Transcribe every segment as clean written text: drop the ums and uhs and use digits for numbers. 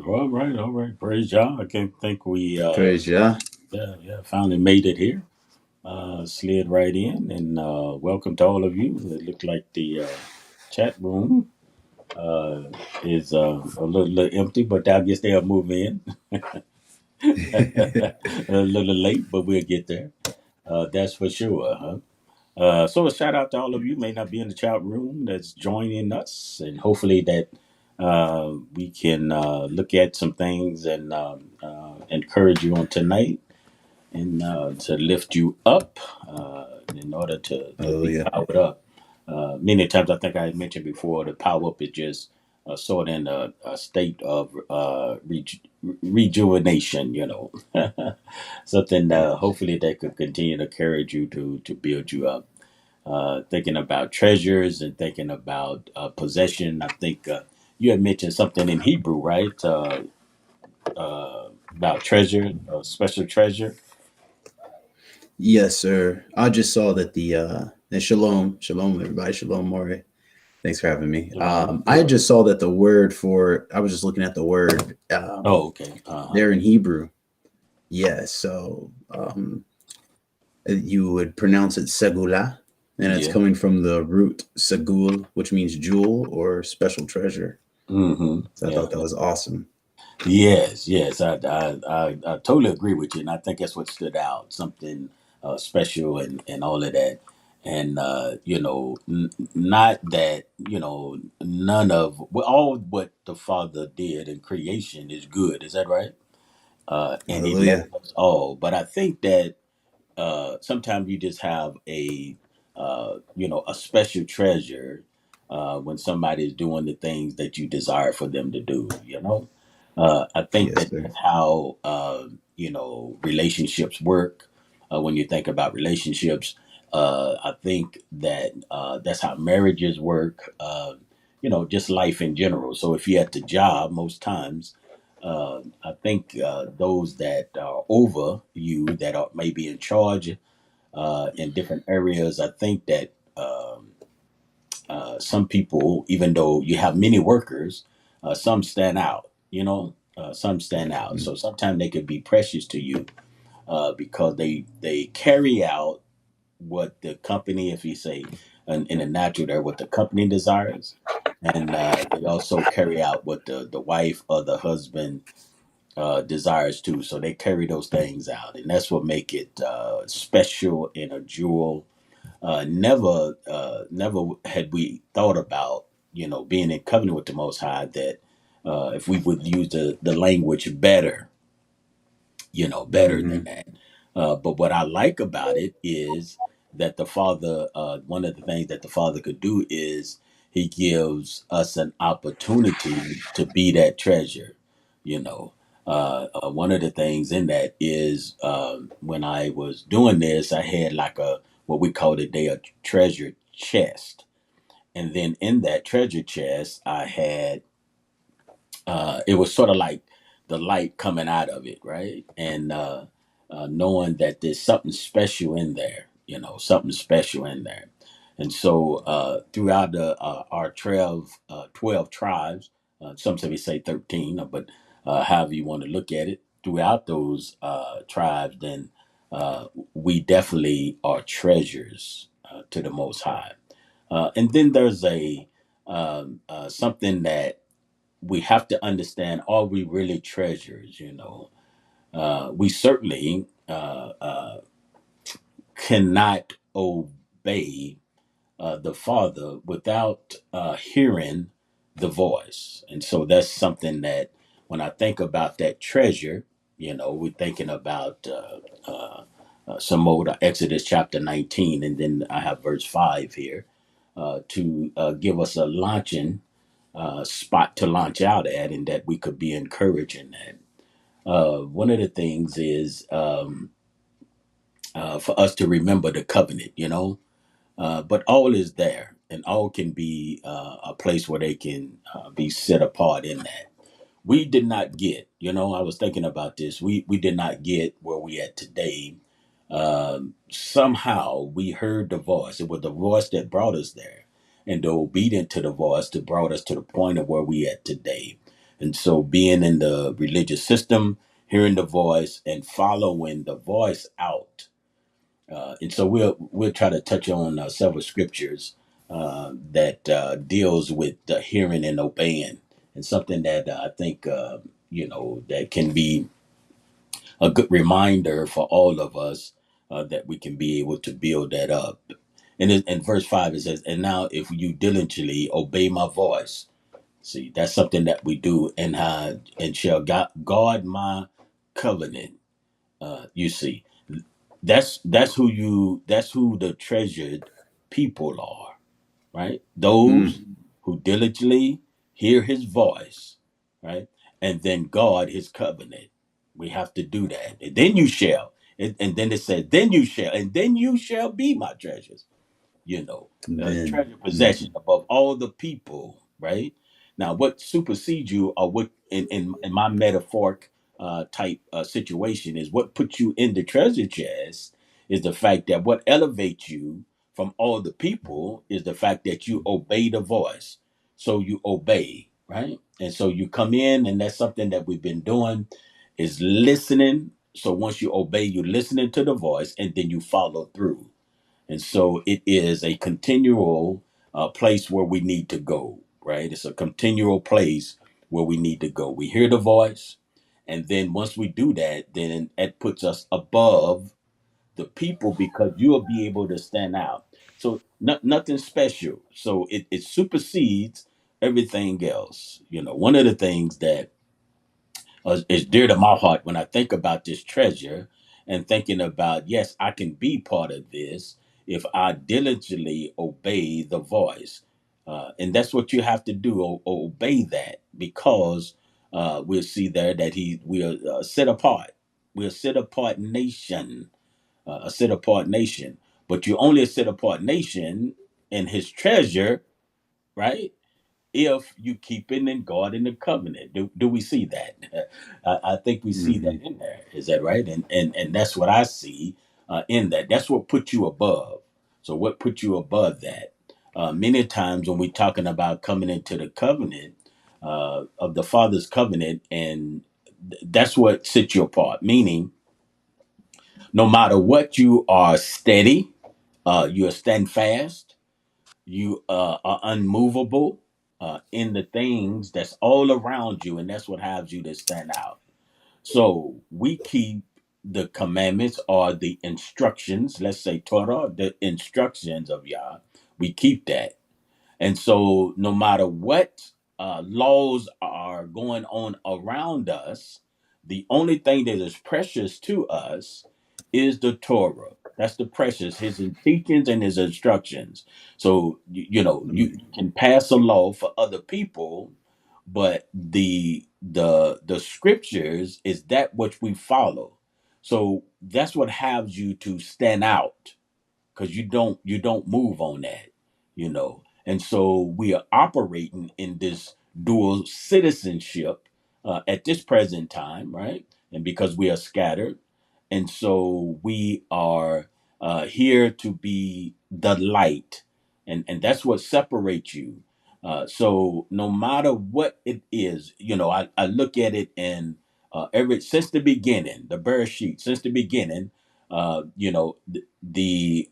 All right, all right. Praise y'all. I can't think we Praise Yah. yeah, finally made it here. Slid right in and welcome to all of you. It looked like the chat room uh is little empty, but I guess they'll move in a little late, but we'll get there. That's for sure, huh? So a shout out to all of you may not be in the chat room that's joining us, and hopefully that we can look at some things and encourage you on tonight and to lift you up in order to be Hallelujah. powered up. Many times I think I mentioned before the power up is just sort of in a state of rejuvenation, something Yes. hopefully that could continue to encourage you to build you up. Thinking about treasures and thinking about possession. I think you had mentioned something in Hebrew, right? About treasure, special treasure. Yes, sir. I just saw that the and shalom, everybody, shalom, Maury. Thanks for having me. Shalom. I Yeah. just saw that the word for I was just looking at the word Oh, okay. Uh-huh. there in Hebrew. Yes, so you would pronounce it segula, and it's Yeah. coming from the root segul, which means jewel or special treasure. Mm-hmm. So I Yeah. thought that was awesome. Yes. Yes. I totally agree with you, and I think that's what stood out. Something special and all of that. And not that none of well, all what the Father did in creation is good. Is that right? And He Hallelujah. loves us all. But I think that sometimes you just have a special treasure when somebody is doing the things that you desire for them to do. I think Yes, that sir. that's how relationships work. When you think about relationships, I think that that's how marriages work. Just life in general. So if you're at the job, most times I think those that are over you, that are maybe in charge in different areas, I think that some people, even though you have many workers, some stand out. Some stand out. Mm. So sometimes they could be precious to you because they carry out what the company, if you say in a natural there, what the company desires, and they also carry out what the wife or the husband desires too. So they carry those things out, and that's what make it special and a jewel. Never had we thought about being in covenant with the Most High that if we would use the language better, better than Hmm. that. But what I like about it is that the Father, one of the things that the Father could do is He gives us an opportunity to be that treasure. You know, one of the things in that is when I was doing this, I had like a what we call today a treasure chest, and then in that treasure chest, I had it was sort of like the light coming out of it, right? And knowing that there's something special in there, something special in there. And so throughout our 12 tribes, some say 13, but however you want to look at it, throughout those tribes, then we definitely are treasures to the Most High. And then there's a something that we have to understand, are we really treasures? We certainly cannot obey the Father without hearing the voice. And so that's something that when I think about that treasure, we're thinking about some more Exodus chapter 19, and then I have verse 5 here to give us a launching spot to launch out at, and that we could be encouraged in that. One of the things is for us to remember the covenant, but all is there, and all can be a place where they can be set apart in that. We did not get, I was thinking about this. We did not get where we at today. Somehow we heard the voice. It was the voice that brought us there, and the obedient to the voice that brought us to the point of where we at today. And so being in the religious system, hearing the voice and following the voice out. And so we'll try to touch on several scriptures that deals with hearing and obeying, and something that I think that can be a good reminder for all of us that we can be able to build that up. And in verse 5 it says, "And now if you diligently obey my voice," see, that's something that we do, and shall guard my covenant. You see, that's who the treasured people are, right? Those Mm. who diligently hear his voice, right? And then guard his covenant. We have to do that. And then you shall. And then it says, then you shall, and then you shall be my treasures, you know, Amen. treasure Mm. possession above all the people, right? Now, what supersedes you, or what in my metaphoric type situation, is what puts you in the treasure chest is the fact that what elevates you from all the people is the fact that you obey the voice. So you obey, right? And so you come in, and that's something that we've been doing is listening. So once you obey, you listening to the voice, and then you follow through. And so it is a continual place where we need to go, right? It's a continual place where we need to go. We hear the voice. And then once we do that, then it puts us above the people because you'll be able to stand out. So nothing special. So it supersedes everything else. You know, one of the things that is dear to my heart when I think about this treasure and thinking about, yes, I can be part of this if I diligently obey the voice. And that's what you have to do, obey that, because we'll see there that we are set apart. We're a set apart nation, a set apart nation. But you're only a set apart nation in his treasure, right? If you keep it and guarding the covenant. Do we see that? I think we see that Hmm. in there. Is that right? And that's what I see in that. That's what put you above. So what put you above that? Many times when we're talking about coming into the covenant of the Father's covenant, and that's what sets you apart. Meaning, no matter what, you are steady, you are stand fast, you are unmovable in the things that's all around you, and that's what has you to stand out. So we keep the commandments or the instructions, let's say Torah, the instructions of Yah. We keep that. And so, no matter what laws are going on around us, the only thing that is precious to us is the Torah. That's the precious, his teachings and his instructions. So, you can pass a law for other people, but the scriptures is that which we follow. So that's what has you to stand out, because you don't move on that, and so we are operating in this dual citizenship at this present time, right? And because we are scattered, and so we are here to be the light, and that's what separates you. So no matter what it is, I look at it, and every since the beginning, the Bereshit, since the beginning, the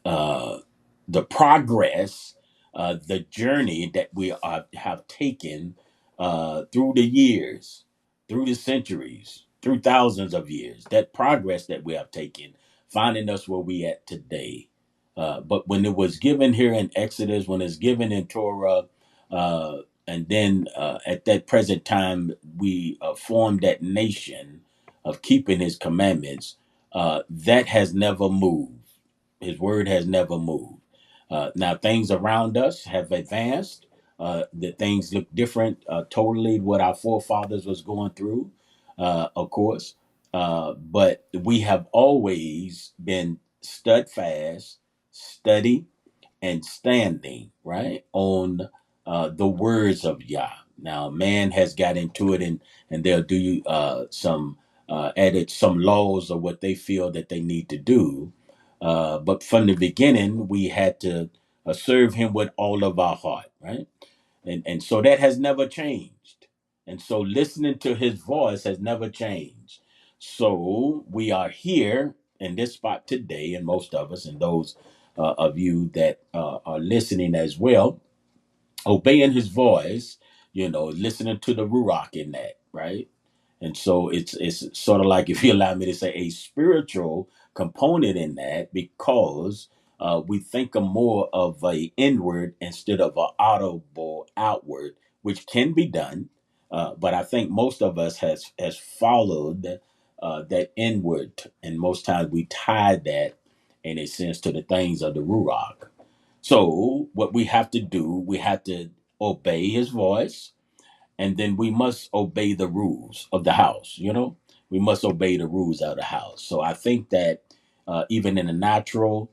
uh, the progress, the journey that we have taken through the years, through the centuries, through thousands of years. That progress that we have taken, finding us where we at today. But when it was given here in Exodus, when it's given in Torah, and then at that present time, we formed that nation of keeping His commandments. That has never moved. His word has never moved. Now things around us have advanced. The things look different, totally what our forefathers was going through, of course. But we have always been steadfast, steady, and standing right on the words of Yah. Now, man has got into it, and they'll do some added some laws of what they feel that they need to do. But from the beginning, we had to serve Him with all of our heart, right? And so that has never changed. And so listening to his voice has never changed. So we are here in this spot today, and most of us, and those of you that are listening as well, obeying his voice, listening to the ruach in that, right? And so it's sort of like, if you allow me to say, a spiritual component in that, because we think of more of a inward instead of a audible outward, which can be done. But I think most of us has followed that inward, and most times we tie that in a sense to the things of the ruach. So what we have to do, we have to obey his voice, and then we must obey the rules of the house. We must obey the rules of the house. So I think that even in the natural,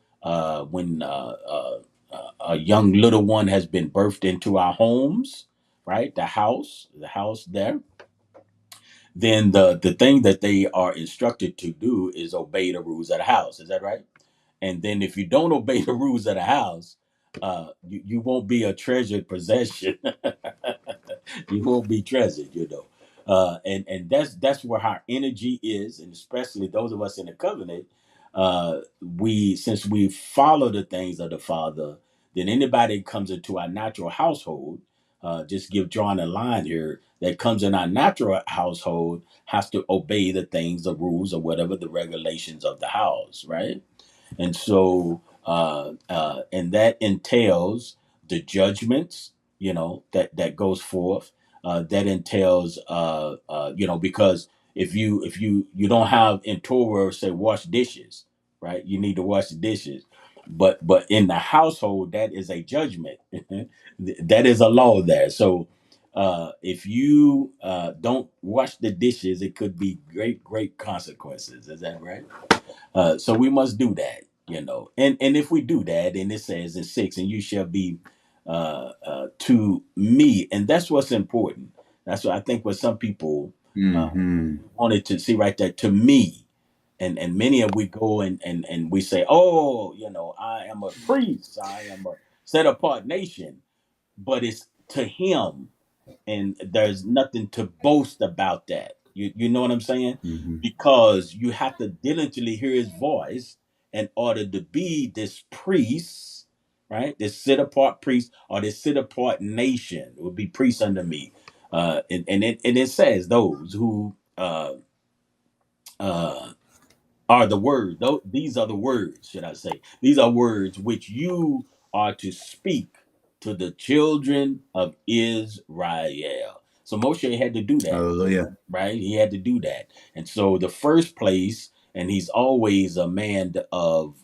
when a young little one has been birthed into our homes, right, the house there, then the thing that they are instructed to do is obey the rules of the house. Is that right? And then if you don't obey the rules of the house, you won't be a treasured possession. You won't be treasured. And that's where our energy is, and especially those of us in the covenant. We Since we follow the things of the Father, then anybody that comes into our natural household, just give drawing a line here, that comes in our natural household has to obey the things, the rules, or whatever the regulations of the house, right? And so, and that entails the judgments, that goes forth. That entails, because if you don't have in Torah say wash dishes, right? You need to wash the dishes, but in the household that is a judgment. That is a law there. So if you don't wash the dishes, it could be great consequences. Is that right? So we must do that. And if we do that, and it says in 6, and you shall be to me, and that's what's important. That's what I think. What some people uh, Hmm. wanted to see right there, to me, and many of we go and we say, oh, I am a priest, I am a set apart nation, but it's to him, and there's nothing to boast about that. You know what I'm saying? Hmm. Because you have to diligently hear his voice in order to be this priest, right? This sit apart priest, or this sit apart nation would be priests under me. And it says those who uh, are the words. These are the words, should I say? These are words which you are to speak to the children of Israel. So Moshe had to do that, Hallelujah. right? He had to do that. And so the first place, and he's always a man of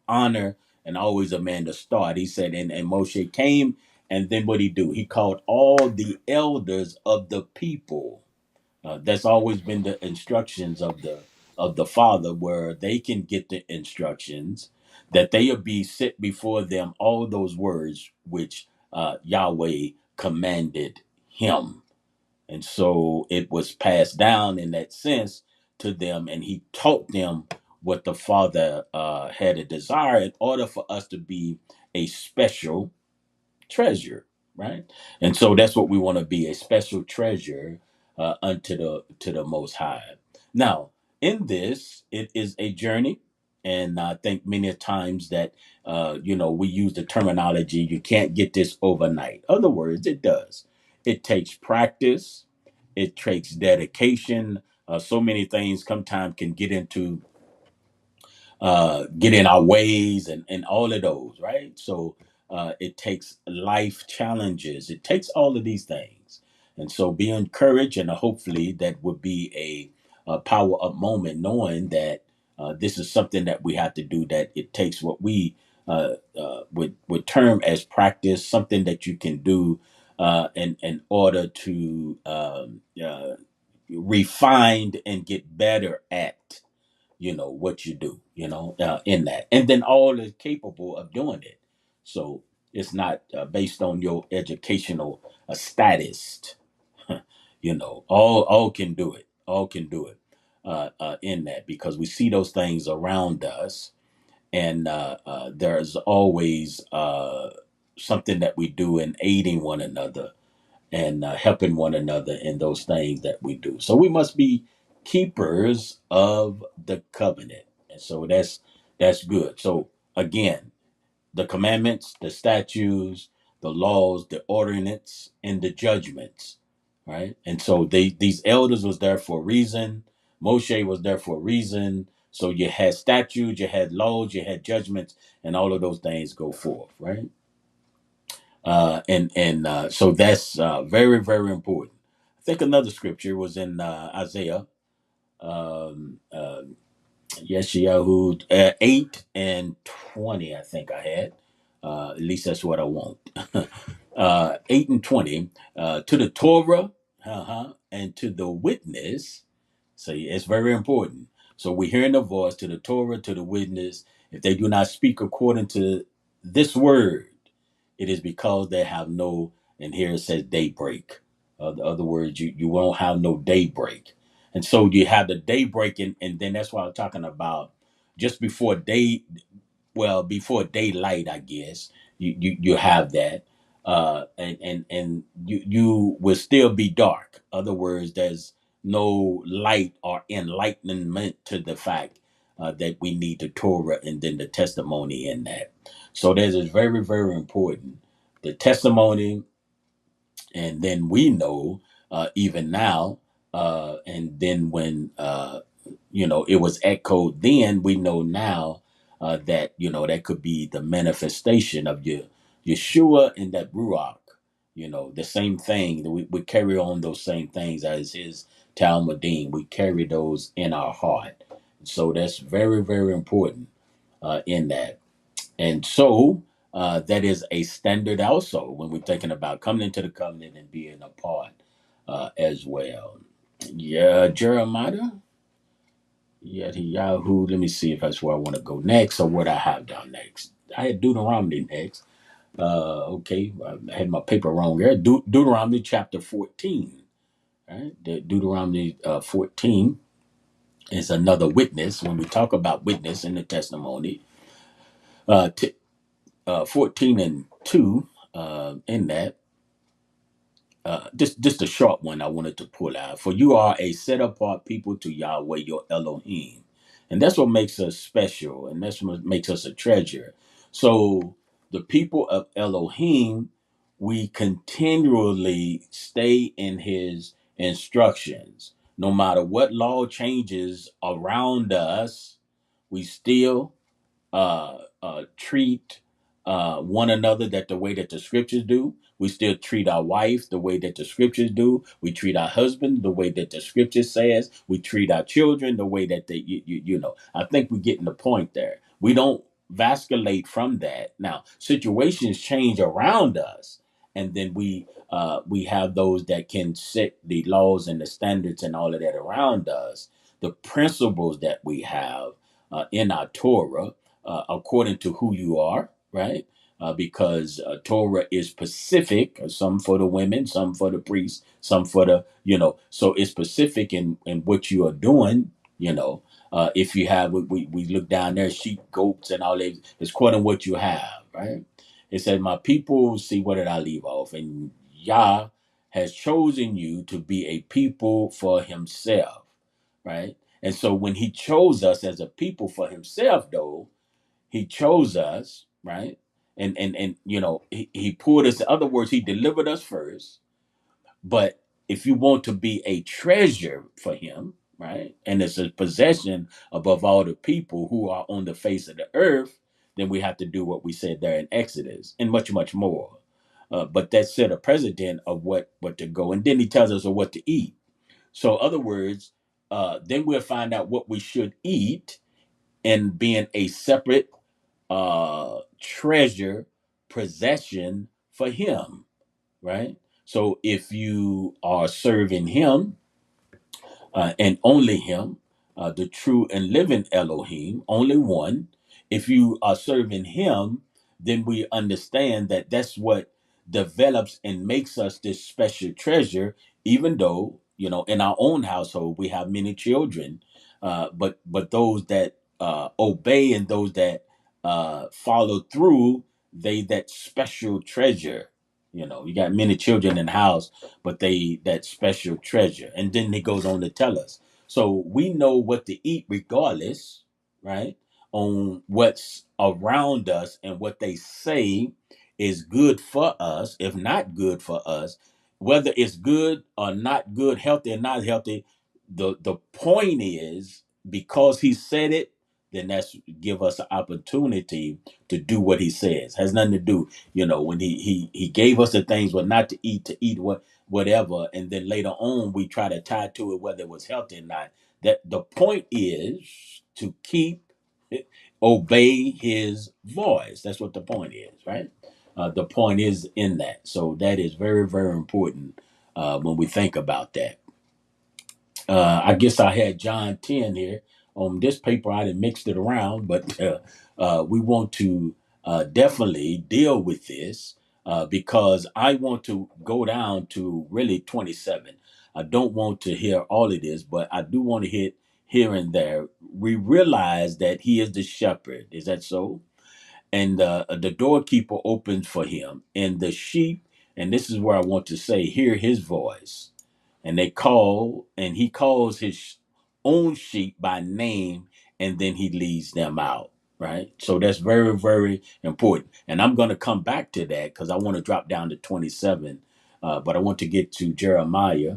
honor, and always a man to start. He said, and Moshe came, and then what he do? He called all the elders of the people. That's always been the instructions of the Father, where they can get the instructions that they'll be set before them all those words which Yahweh commanded him. And so it was passed down in that sense to them, and he taught them what the Father had a desire in order for us to be a special treasure, right? And so that's what we want to be, a special treasure unto the Most High. Now, in this, it is a journey, and I think many times that we use the terminology, you can't get this overnight. Other words, it does. It takes practice. It takes dedication. So many things sometimes can get in our ways, and all of those, right? So it takes life challenges. It takes all of these things. And so be encouraged, and hopefully that would be a power up moment, knowing that this is something that we have to do, that it takes what we would term as practice, something that you can do in order to refine and get better at what you do, in that, and then all is capable of doing it. So it's not based on your educational status. All can do it. All can do it in that, because we see those things around us, and there's always something that we do in aiding one another and helping one another in those things that we do. So we must be keepers of the covenant, and so that's good. So again, the commandments, the statutes, the laws, the ordinance, and the judgments, right? And so these elders was there for a reason. Moshe was there for a reason. So you had statutes, you had laws, you had judgments, and all of those things go forth, right? And so that's very very important. I think another scripture was in Isaiah, um, uh, Yeshayahu 8:20. I think I had. At least that's what I want. 8:20. To the Torah, and to the witness. So it's very important. So we're hearing the voice to the Torah, to the witness. If they do not speak according to this word, it is because they have no, and here it says daybreak. Other words, you won't have no daybreak. And so you have the daybreak, and then that's what I'm talking about. Just before day, well, before daylight, I guess, you have that. And you will still be dark. Other words, there's no light or enlightenment to the fact that we need the Torah and then the testimony in that. So that is very, very important. The testimony, and then we know even now, and then when it was echoed, then we know now that that could be the manifestation of Yeshua and that Ruach. The same thing that we carry on those same things as his Talmudim. We carry those in our heart. So that's very, very important in that. And so that is a standard also when we're thinking about coming into the covenant and being a part as well. Yeah, Jeremiah. Yeah, Yahoo. Let me see if that's where I want to go next or what I have down next. I had Deuteronomy next. Okay, I had my paper wrong there. Deuteronomy chapter 14. Right? Deuteronomy 14 is another witness. When we talk about witness in the testimony, uh, t- 14 and 2 in that. Just a short one I wanted to pull out. For you are a set apart people to Yahweh your Elohim. And that's what makes us special, and that's what makes us a treasure. So the people of Elohim, we continually stay in his instructions. No matter what law changes around us, we still treat one another that the way that the scriptures do. We still treat our wife the way that the scriptures do. We treat our husband the way that the scripture says. We treat our children the way that they, I think we're getting the point there. We don't vasculate from that. Now, situations change around us, and then we have those that can set the laws and the standards and all of that around us. The principles that we have in our Torah according to who you are, right? Because Torah is specific, some for the women, some for the priests, some for the, so it's specific in what you are doing, if you have, we look down there, sheep, goats, and all that, it's according to what you have, right? It says, my people, see, what did I leave off? And Yah has chosen you to be a people for himself, right? And so when he chose us as a people for himself, though, he chose us, right? And he pulled us. In other words, he delivered us first. But if you want to be a treasure for him, right, and it's a possession above all the people who are on the face of the earth, then we have to do what we said there in Exodus, and much, much more. But that set a precedent of what to go, and then he tells us of what to eat. So, other words, then we'll find out what we should eat, and being a separate treasure possession for him, right? So if you are serving him and only him, the true and living Elohim, only one, if you are serving him, then we understand that that's what develops and makes us this special treasure, even though, in our own household, we have many children, but those that obey and those that follow through, they that special treasure. You know, you got many children in the house, but they that special treasure. And then he goes on to tell us. So we know what to eat regardless, right? On what's around us and what they say is good for us, if not good for us, whether it's good or not good, healthy or not healthy. The point is, because he said it, then that's give us an opportunity to do what he says. Has nothing to do, when he gave us the things what not to eat whatever, and then later on we try to tie to it whether it was healthy or not. That the point is to keep obey his voice. That's what the point is, right? The point is in that. So that is very, very important when we think about that. I guess I had John 10 here on this paper. I didn't mixed it around, but we want to definitely deal with this because I want to go down to really 27. I don't want to hear all of this, but I do want to hit here and there. We realize that he is the shepherd. Is that so? And the doorkeeper opens for him, and the sheep, and this is where I want to say, hear his voice, and they call, and he calls his own sheep by name, and then he leads them out, right? So that's very, very important, and I'm going to come back to that because I want to drop down to 27, but I want to get to Jeremiah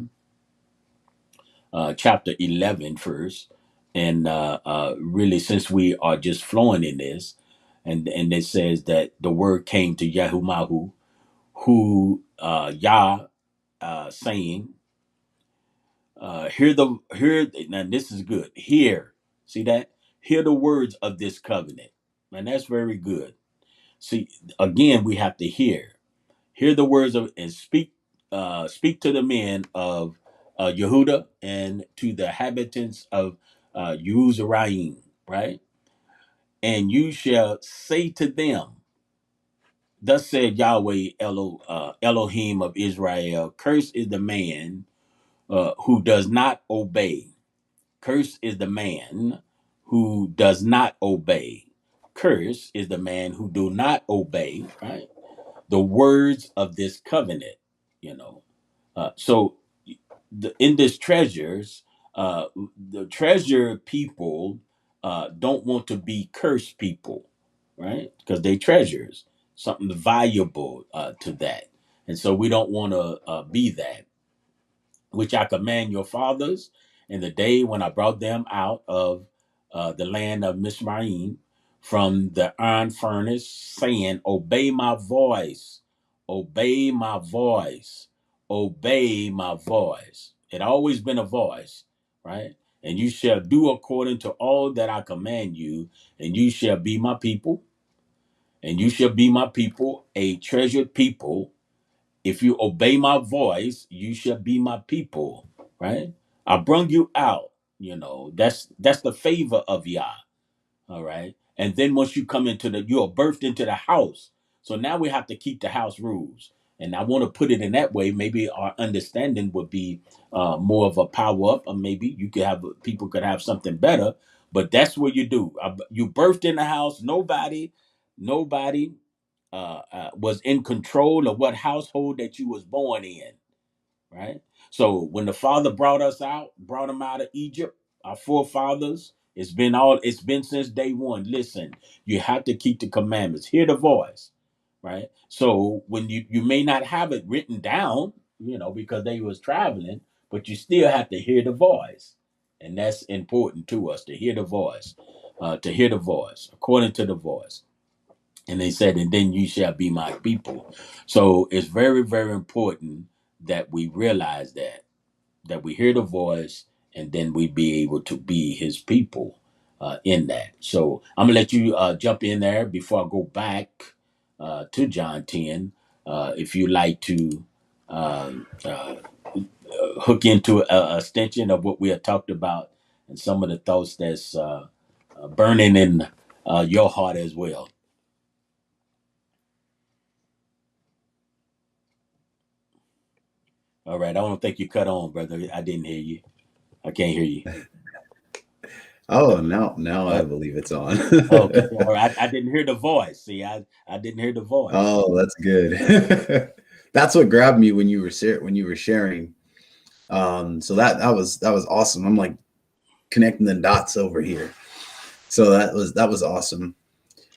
chapter 11 first, and really, since we are just flowing in this, and it says that the word came to Yahumahu, who Yah saying, hear now this is good. Hear, see that? Hear the words of this covenant. And that's very good. See, again, we have to hear. Hear the words of and speak to the men of Yehuda and to the inhabitants of Yerushalayim, right? And you shall say to them, thus said Yahweh Elohim of Israel, cursed is the man who does not obey. Cursed is the man who does not obey. Cursed is the man who do not obey, right? The words of this covenant, you know. So in this treasures, the treasure people don't want to be cursed people, right? Because they treasures something valuable to that, and so we don't want to be that, which I command your fathers in the day when I brought them out of the land of Mizraim from the iron furnace, saying, obey my voice, obey my voice, obey my voice. It always been a voice, right? And you shall do according to all that I command you, and you shall be my people, and you shall be my people, a treasured people. If you obey my voice, you shall be my people, right? I brung you out, that's the favor of Yah, all right? And then once you come you are birthed into the house. So now we have to keep the house rules. And I want to put it in that way. Maybe our understanding would be more of a power up, or maybe people could have something better. But that's what you do. You birthed in the house. Nobody was in control of what household that you was born in, right? So when the Father brought them out of Egypt, our forefathers, it's been since day one. Listen, you have to keep the commandments, hear the voice, right? So when you may not have it written down, because they was traveling, but you still have to hear the voice, and that's important to us to hear the voice, according to the voice. And they said, and then you shall be my people. So it's very, very important that we realize that we hear the voice, and then we be able to be his people in that. So I'm going to let you jump in there before I go back to John 10. If you like to uh, uh, hook into a extension of what we have talked about and some of the thoughts that's burning in your heart as well. All right. I don't think you cut on, brother. I didn't hear you. I can't hear you. Oh, now I Oh, believe it's on. okay. All right. I didn't hear the voice. See, I didn't hear the voice. Oh, that's good. That's what grabbed me when when you were sharing. So that was awesome. I'm like connecting the dots over here. So that was awesome.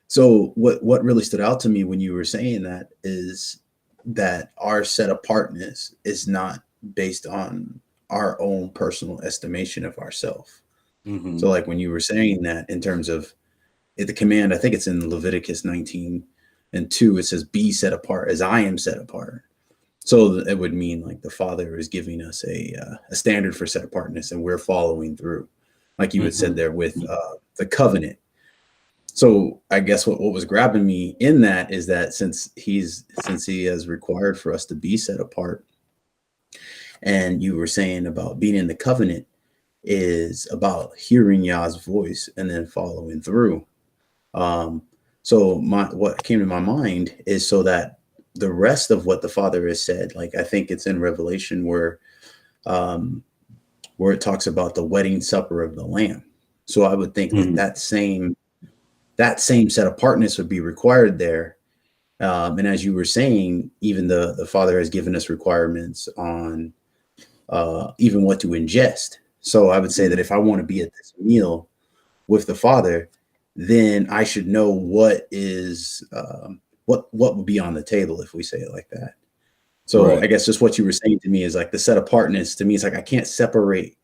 So what really stood out to me when you were saying that is that our set apartness is not based on our own personal estimation of ourselves. So Hmm. like when you were saying that in terms of the command, I think it's in Leviticus 19 and 2, it says, be set apart as I am set apart. So it would mean like the Father is giving us a standard for set apartness, and we're following through, like you had said Hmm. there with the covenant. So I guess what was grabbing me in that is that since he has required for us to be set apart, and you were saying about being in the covenant is about hearing Yah's voice and then following through. Um, so my what came to my mind is so that the rest of what the Father has said, like I think it's in Revelation um, where it talks about the wedding supper of the Lamb. So I would think that Hmm. that same set apartness would be required there. And as you were saying, even the Father has given us requirements on even what to ingest. So I would say that Hmm. if I want to be at this meal with the Father, then I should know what would be on the table, if we say it like that. So Right. I guess just what you were saying to me is like the set apartness to me is like I can't separate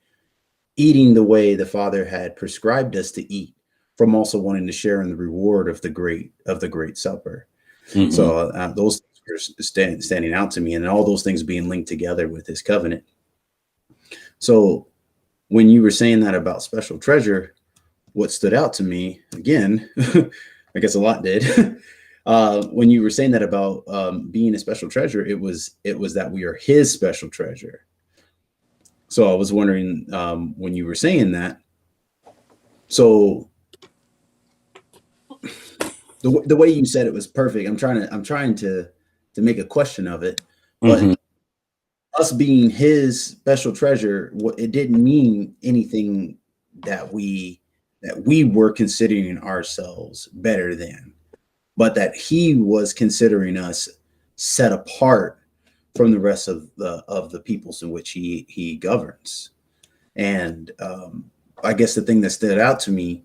eating the way the Father had prescribed us to eat from also wanting to share in the reward of the great supper. Hmm. So those things are standing out to me, and all those things being linked together with His covenant. So when you were saying that about special treasure, what stood out to me again, I guess a lot did. When you were saying that about being a special treasure, it was that we are His special treasure. So I was wondering when you were saying that. So the way you said it was perfect. I'm trying to make a question of it, Hmm. but us being His special treasure, it didn't mean anything that we were considering ourselves better than, but that He was considering us set apart from the rest of the peoples in which He governs. And I guess the thing that stood out to me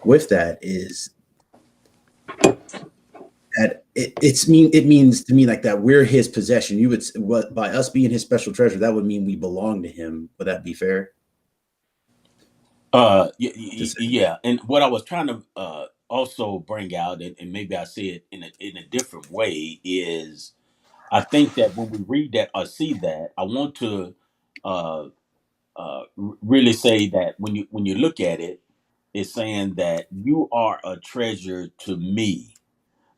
with that is that it means to me like that we're His possession. You would what by us being His special treasure, that would mean we belong to Him. Would that be fair to say? Yeah. And what I was trying to also bring out, and maybe I see it in a different way, is I think that when we read that or see that, I want to uh, really say that when you look at it, it's saying that you are a treasure to me.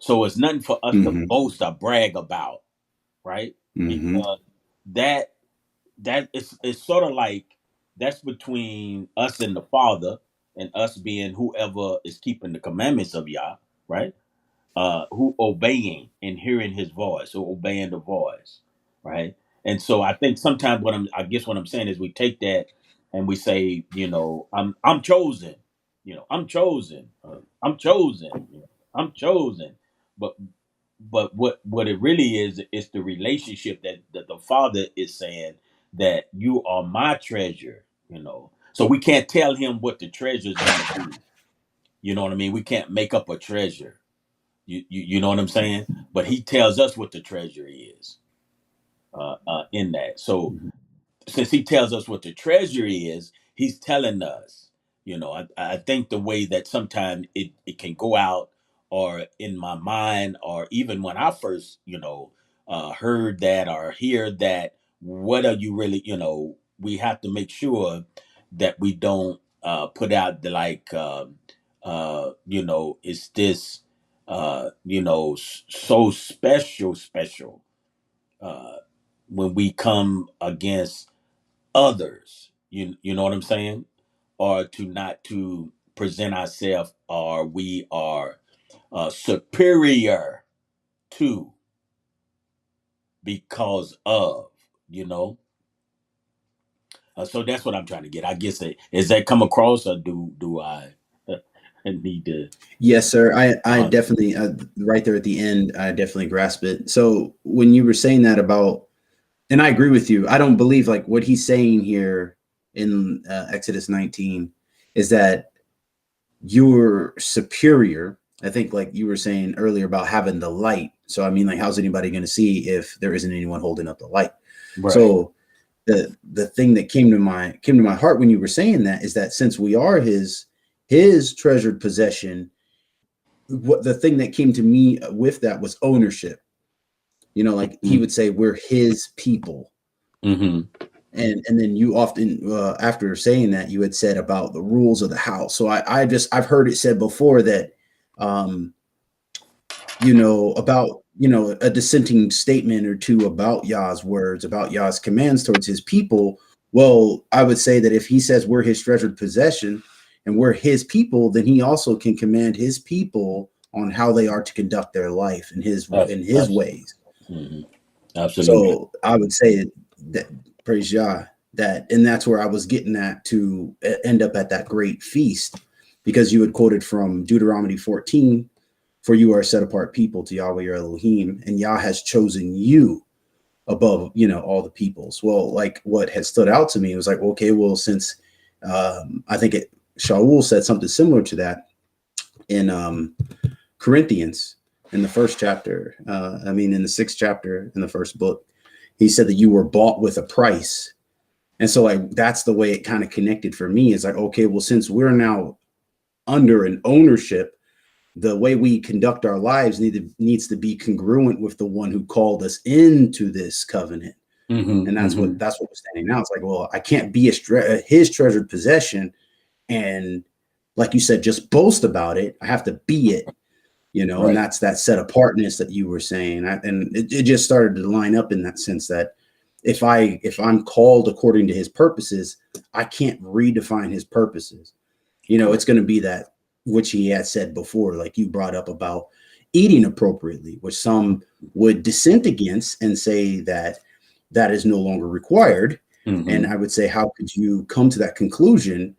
So it's nothing for us to Mm-hmm. boast or brag about, right? Mm-hmm. Because that that is it's sort of like that's between us and the Father, and us being whoever is keeping the commandments of Yah, right? Who obeying and hearing His voice, or obeying the voice, right? And so I think sometimes I guess what I'm saying is we take that and we say, I'm chosen, I'm chosen, I'm chosen, I'm chosen, but what it really is the relationship that the Father is saying that you are my treasure, So we can't tell Him what the treasure is going to be. You know what I mean? We can't make up a treasure. You know what I'm saying? But He tells us what the treasure is in that. So since He tells us what the treasure is, He's telling us. I think the way that sometimes it can go out, or in my mind, or even when I first, heard that or hear that, what are you really, we have to make sure that we don't put out the like, it's this, so special, uh, when we come against others. You know what I'm saying? Or to not to present ourselves, or we are superior to, because of, you know. So that's what I'm trying to get. I guess is that come across, or do I need to? Yes, sir. I Uh, definitely right there at the end, I definitely grasp it. So when you were saying that about, and I agree with you. I don't believe like what he's saying here in Exodus 19 is that you're superior. I think like you were saying earlier about having the light. So I mean, like, how's anybody going to see if there isn't anyone holding up the light? right. So the thing that came to my heart when you were saying that is that since we are his treasured possession, what the thing that came to me with that was ownership. You know, like he Mm-hmm. would say, we're his people. Mm-hmm. And then you often after saying that you had said about the rules of the house. So I've heard it said before that um about a dissenting statement or two about Yah's words, about Yah's commands towards his people. Well, I would say that if he says we're his treasured possession and we're his people, then he also can command his people on how they are to conduct their life in his Absolutely. ways. Hmm. Absolutely. So I would say that, praise Yah, that, and that's where I was getting at to end up at that great feast, because you had quoted from Deuteronomy 14, for you are a set apart people to Yahweh your Elohim, and Yah has chosen you above, all the peoples. Well, like what had stood out to me was like, okay, well, since I think Shaul said something similar to that in Corinthians in the first chapter. In the sixth chapter in the first book, he said that you were bought with a price. And so like that's the way it kind of connected for me. Is like, okay, well, since we're now under an ownership, the way we conduct our lives needs to be congruent with the one who called us into this covenant. Hmm. And that's Hmm. what that's what we're standing now. It's like, well, I can't be his treasured possession and, like you said, just boast about it. I have to be it, and Right. that's that set apartness that you were saying. And it just started to line up in that sense that if I'm called according to his purposes, I can't redefine his purposes. It's Correct. going to be that which he had said before, like you brought up about eating appropriately, which some would dissent against and say that that is no longer required. And Hmm. I would say, how could you come to that conclusion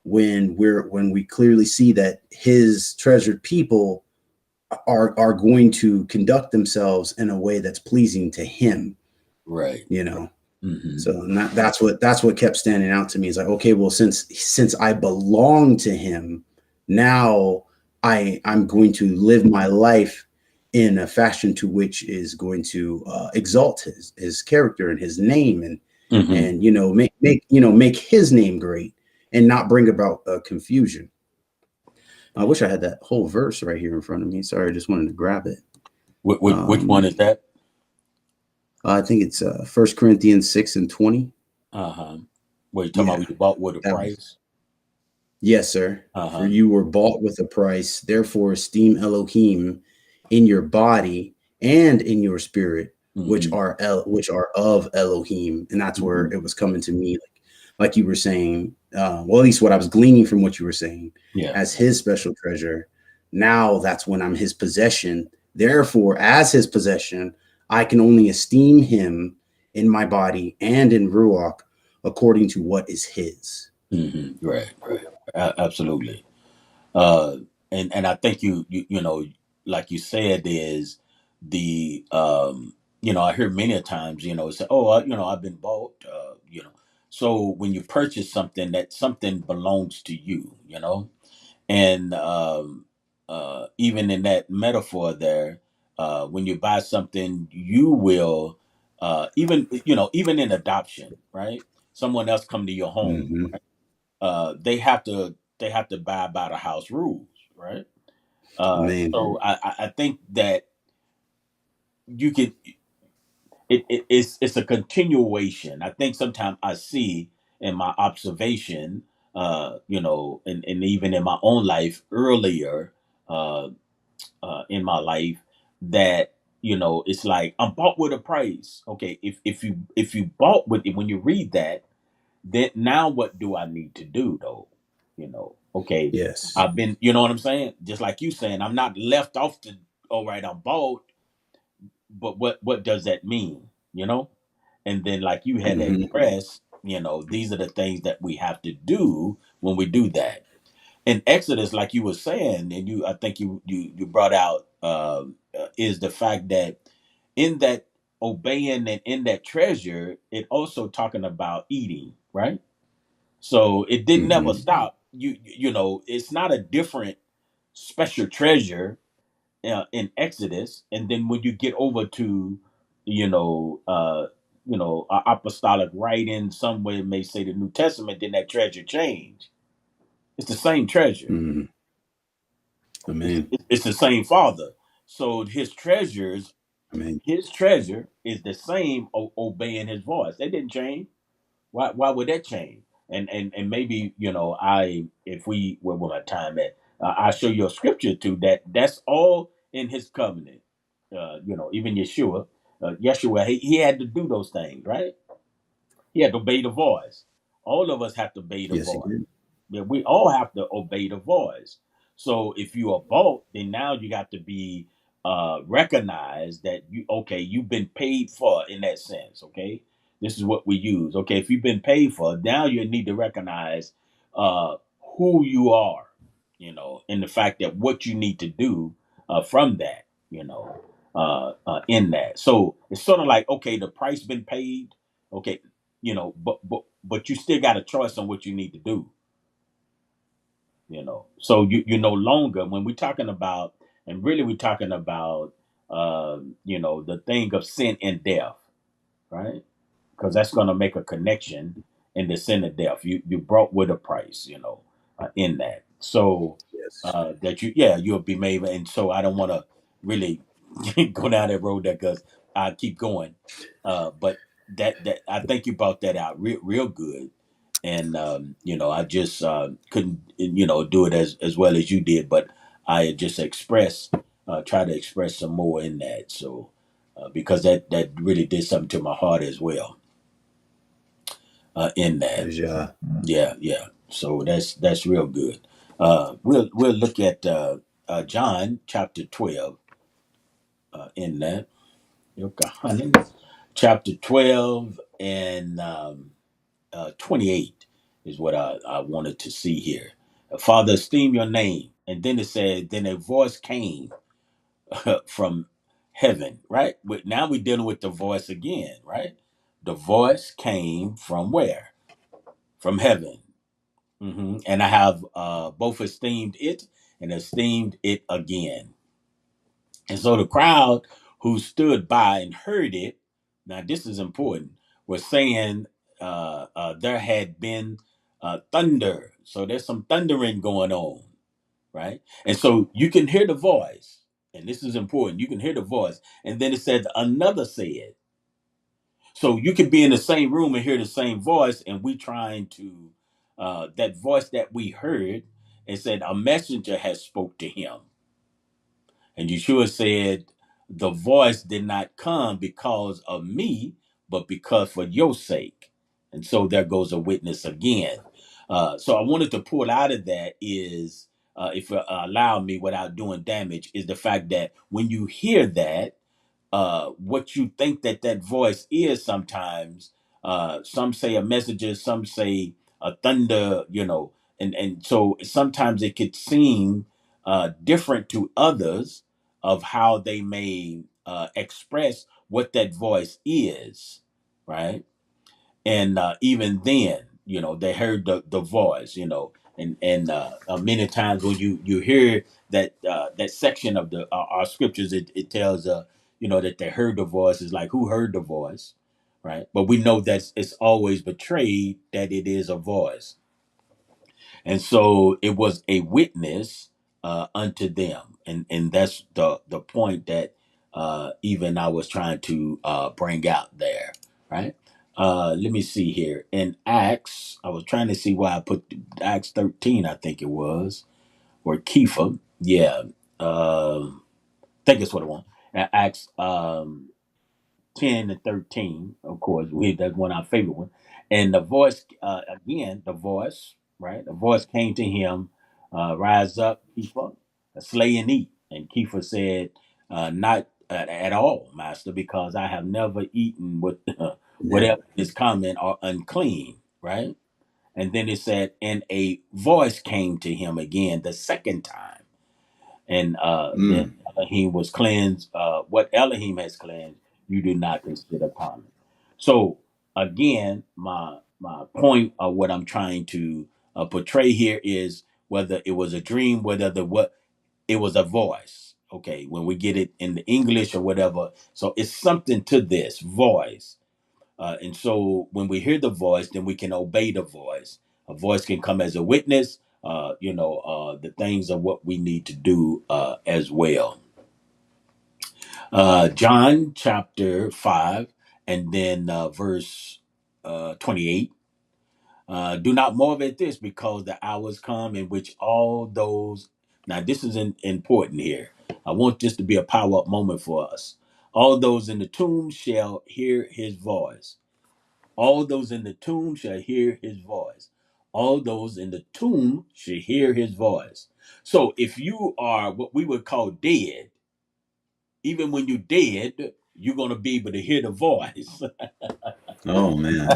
when we clearly see that his treasured people are going to conduct themselves in a way that's pleasing to him, Right. you Right. know. Hmm. So that's what kept standing out to me. Is like, okay, well, since I belong to him, now I'm going to live my life in a fashion to which is going to exalt his character and his name, and Hmm. and make his name great, and not bring about confusion. I wish I had that whole verse right here in front of me. Sorry, I just wanted to grab it. Which one is Um, that? I think it's 1 Corinthians 6:20. Uh-huh. What you talking about? Yeah, When you bought with a that was. price? Yes, sir. For Uh-huh. you were bought with a price. Therefore, esteem Elohim in your body and in your spirit, which Hmm. are which are of Elohim. And that's where Hmm. it was coming to me, like you were saying. Well, at least what I was gleaning from what you were saying, Yeah. as his special treasure. Now that's when I'm his possession. Therefore, as his possession, I can only esteem him in my body and in Ruach according to what is his. Hmm. Right. Right. Absolutely. Uh, and I think like you said, is the I hear many a times say, oh, I've been bought, so when you purchase something, that something belongs to you, and even in that metaphor there, when you buy something, you will even in adoption, right? Someone else come to your home, Mm-hmm. they have to buy by the house rules, right? Man. So I think that you can it's a continuation. I think sometimes I see in my observation, and even in my own life earlier, uh, in my life, that it's like I'm bought with a price. Okay, if you bought with it, when you read that, then now what do I need to do though? Okay, Yes. I've been, you know what I'm saying? Just like you saying, I'm not left off to, all right, I'm bought, but what does that mean? And then like you had Mm-hmm. expressed, these are the things that we have to do when we do that. In Exodus, like you were saying, and I think you brought out, is the fact that in that obeying and in that treasure, it also talking about eating, right? So it didn't never Hmm. stop. It's not a different special treasure in Exodus, and then when you get over to, you know, uh, apostolic writing, some way it may say the New Testament, then that treasure change. It's the same treasure. Hmm. It's, Amen. it's the same Father. So Amen. his treasure is the same, obeying his voice. That didn't change. Why would that change? And maybe, I if we where my time at, I'll show you a scripture too that's all in his covenant. Even Yeshua, he had to do those things, right? He had to obey the voice. All of us have to obey the Yes, he voice. did. Yeah, we all have to obey the voice. So if you are bought, then now you got to be recognized that you've been paid for in that sense. Okay, this is what we use. Okay, if you've been paid for, now you need to recognize uh, who you are. And the fact that what you need to do from that. In that. So it's sort of like, okay, the price been paid. Okay, but you still got a choice on what you need to do. So you no longer, when we're talking about, and really we're talking about the thing of sin and death, right? Because that's going to make a connection in the sin of death. You brought with a price, in that. So Yes. that you'll be made. And so I don't want to really go down that road there, because I keep going. But that I think you brought that out real good. And I just couldn't do it as well as you did, but I just try to express some more in that. So because that really did something to my heart as well, in that. Praise Yah. Yeah, yeah. So that's real good. We'll look at John chapter 12, in that. Yochanan chapter 12 and 28 is what I wanted to see here. Father, esteem your name. And then it said, then a voice came from heaven, right? But now we're dealing with the voice again, right? The voice came from where? From heaven. And I have both esteemed it and esteemed it again. And so the crowd who stood by and heard it, now this is important, was saying there had been thunder. So there's some thundering going on, right? And so you can hear the voice, and this is important. You can hear the voice. And then it said, another said. So you can be in the same room and hear the same voice, and we trying to, that voice that we heard, and said, a messenger has spoke to him. And Yeshua said, the voice did not come because of me, but because for your sake. And so there goes a witness again. So I wanted to pull out of that is, if you allow me without doing damage, is the fact that when you hear that, what you think that voice is sometimes, some say a messenger, some say a thunder, and so sometimes it could seem different to others of how they may express what that voice is, right? And even then, they heard the voice, and many times when you hear that section of the our scriptures, it tells that they heard the voice. Is like, who heard the voice, right? But we know that it's always betrayed that it is a voice. And so it was a witness unto them, and that's the point that even I was trying to bring out there, right? Let me see here in Acts. I was trying to see why I put Acts 13. I think it was, or Kepha. Yeah, I think it's what I want. Acts 10 and 13, of course. That's one of our favorite one. And the voice, again, the voice, right? The voice came to him, rise up, Kepha, slay and eat. And Kepha said, not at all, master, because I have never eaten with Yeah. whatever is common or unclean, right? And then it said, and a voice came to him again the second time. And then Mm. Elohim was cleansed. What Elohim has cleansed, you do not consider common. So again, my point of what I'm trying to portray here is whether it was a dream, whether the what it was a voice. Okay, when we get it in the English or whatever, so it's something to this voice. And so when we hear the voice, then we can obey the voice. A voice can come as a witness, the things of what we need to do as well. John chapter 5, and then verse 28. Do not marvel at this, because the hours come in which all those. Now, this is important here. I want this to be a power up moment for us. All those in the tomb shall hear his voice. All those in the tomb shall hear his voice. All those in the tomb shall hear his voice. So if you are what we would call dead, even when you're dead, you're going to be able to hear the voice. Oh man,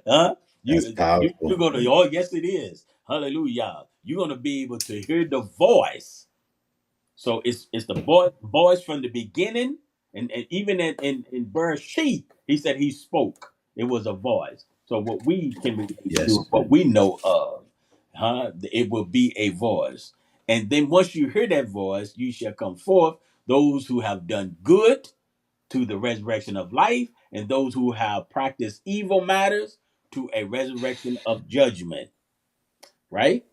Huh? that's You're powerful. going to, oh, yes, it is. Hallelujah. You're going to be able to hear the voice. So it's the voice from the beginning, and even in Bereshit, he said he spoke. It was a voice. So what we can relate to, Yes. what we know of, it will be a voice. And then once you hear that voice, you shall come forth, those who have done good to the resurrection of life, and those who have practiced evil matters to a resurrection of judgment. Right?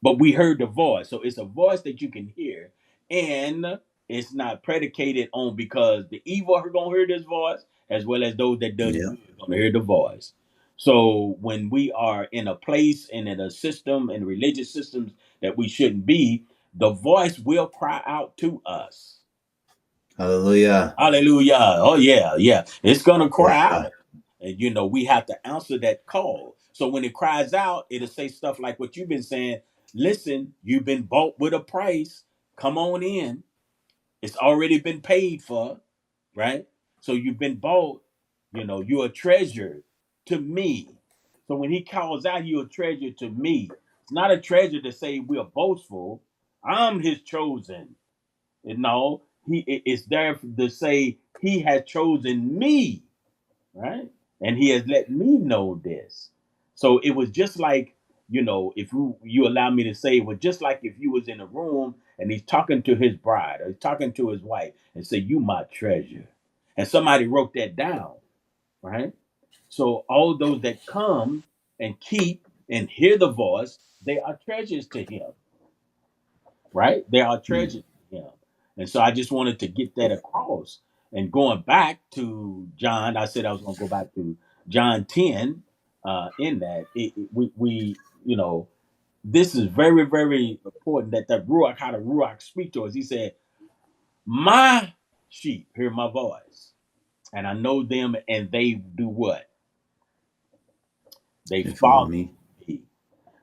But we heard the voice. So it's a voice that you can hear. And it's not predicated on because the evil are going to hear this voice, as well as those that done Yeah. good are going to hear the voice. So when we are in a place and in a system and religious systems that we shouldn't be, the voice will cry out to us. Hallelujah. Hallelujah. Oh, yeah, yeah. It's going to Yes, cry God. out. And, we have to answer that call. So when it cries out, it'll say stuff like what you've been saying. Listen, you've been bought with a price. Come on in. It's already been paid for, right? So you've been bought. You're a treasure to me. So when he calls out, you're a treasure to me. It's not a treasure to say we're boastful. I'm his chosen. No, it's there to say he has chosen me, right? And he has let me know this. So it was just like, if you allow me to say, it was just like if you was in a room and he's talking to his bride or he's talking to his wife and say, "You my treasure," and somebody wrote that down, right? So all those that come and keep and hear the voice, they are treasures to him, right? They are Mm. treasures to him. And so I just wanted to get that across. And going back to John, I said I was going to go back to John 10 in that. We, this is very, very important that Ruach, how the Ruach speak to us. He said, "My sheep hear my voice, and I know them, and they do what? They They follow follow me. me."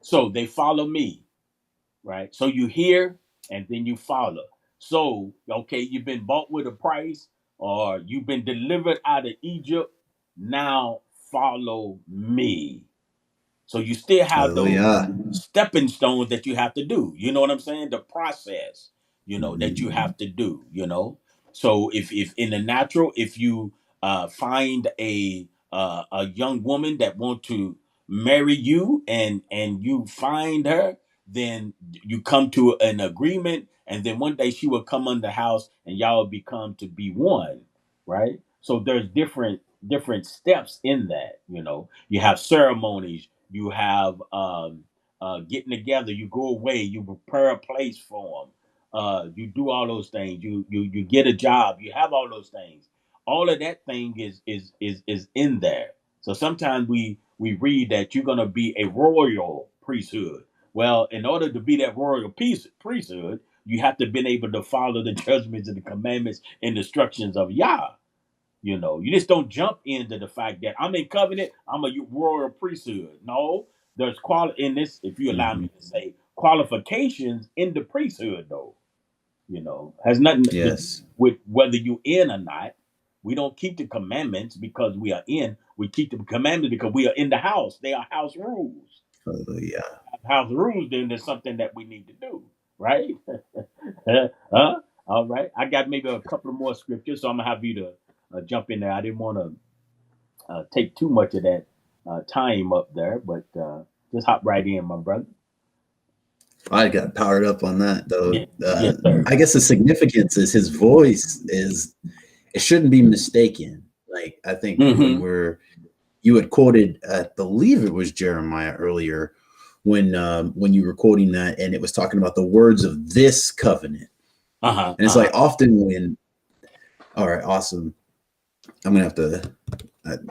So they follow me, right? So you hear and then you follow. So, okay, you've been bought with a price or you've been delivered out of Egypt. Now follow me. So you still have those Hallelujah. stepping stones that you have to do. You know what I'm saying? The process, that you Hmm. have to do. So if in the natural, if you find a young woman that want to marry you and you find her, then you come to an agreement, and then one day she will come on the house and y'all become to be one, right? So there's different steps in that. You have ceremonies, you have getting together, you go away, you prepare a place for them, you do all those things, you get a job, you have all those things. All of that thing is in there. So sometimes we read that you're going to be a royal priesthood. Well, in order to be that royal priesthood, you have to been able to follow the judgments and the commandments and instructions of Yah. You just don't jump into the fact that I'm in covenant, I'm a royal priesthood. No, there's in this, if you allow Hmm. me to say, qualifications in the priesthood, though. Has nothing to do Yes. with whether you in or not. We don't keep the commandments because we are in. We keep the commandments because we are in the house. They are house rules. Hallelujah. House rules, then there's something that we need to do, right? Huh? All right. I got maybe a couple of more scriptures, so I'm gonna have you to jump in there. I didn't want to take too much of that time up there, but just hop right in, my brother. I got powered up on that though. Yeah. Yes, sir. I guess the significance is his voice is it shouldn't be mistaken. Like I think when Mm-hmm. you had quoted, I believe it was Jeremiah earlier when you were quoting that, and it was talking about the words of this covenant. Uh huh. And it's Uh huh. like often when, all right, awesome. I'm gonna have to.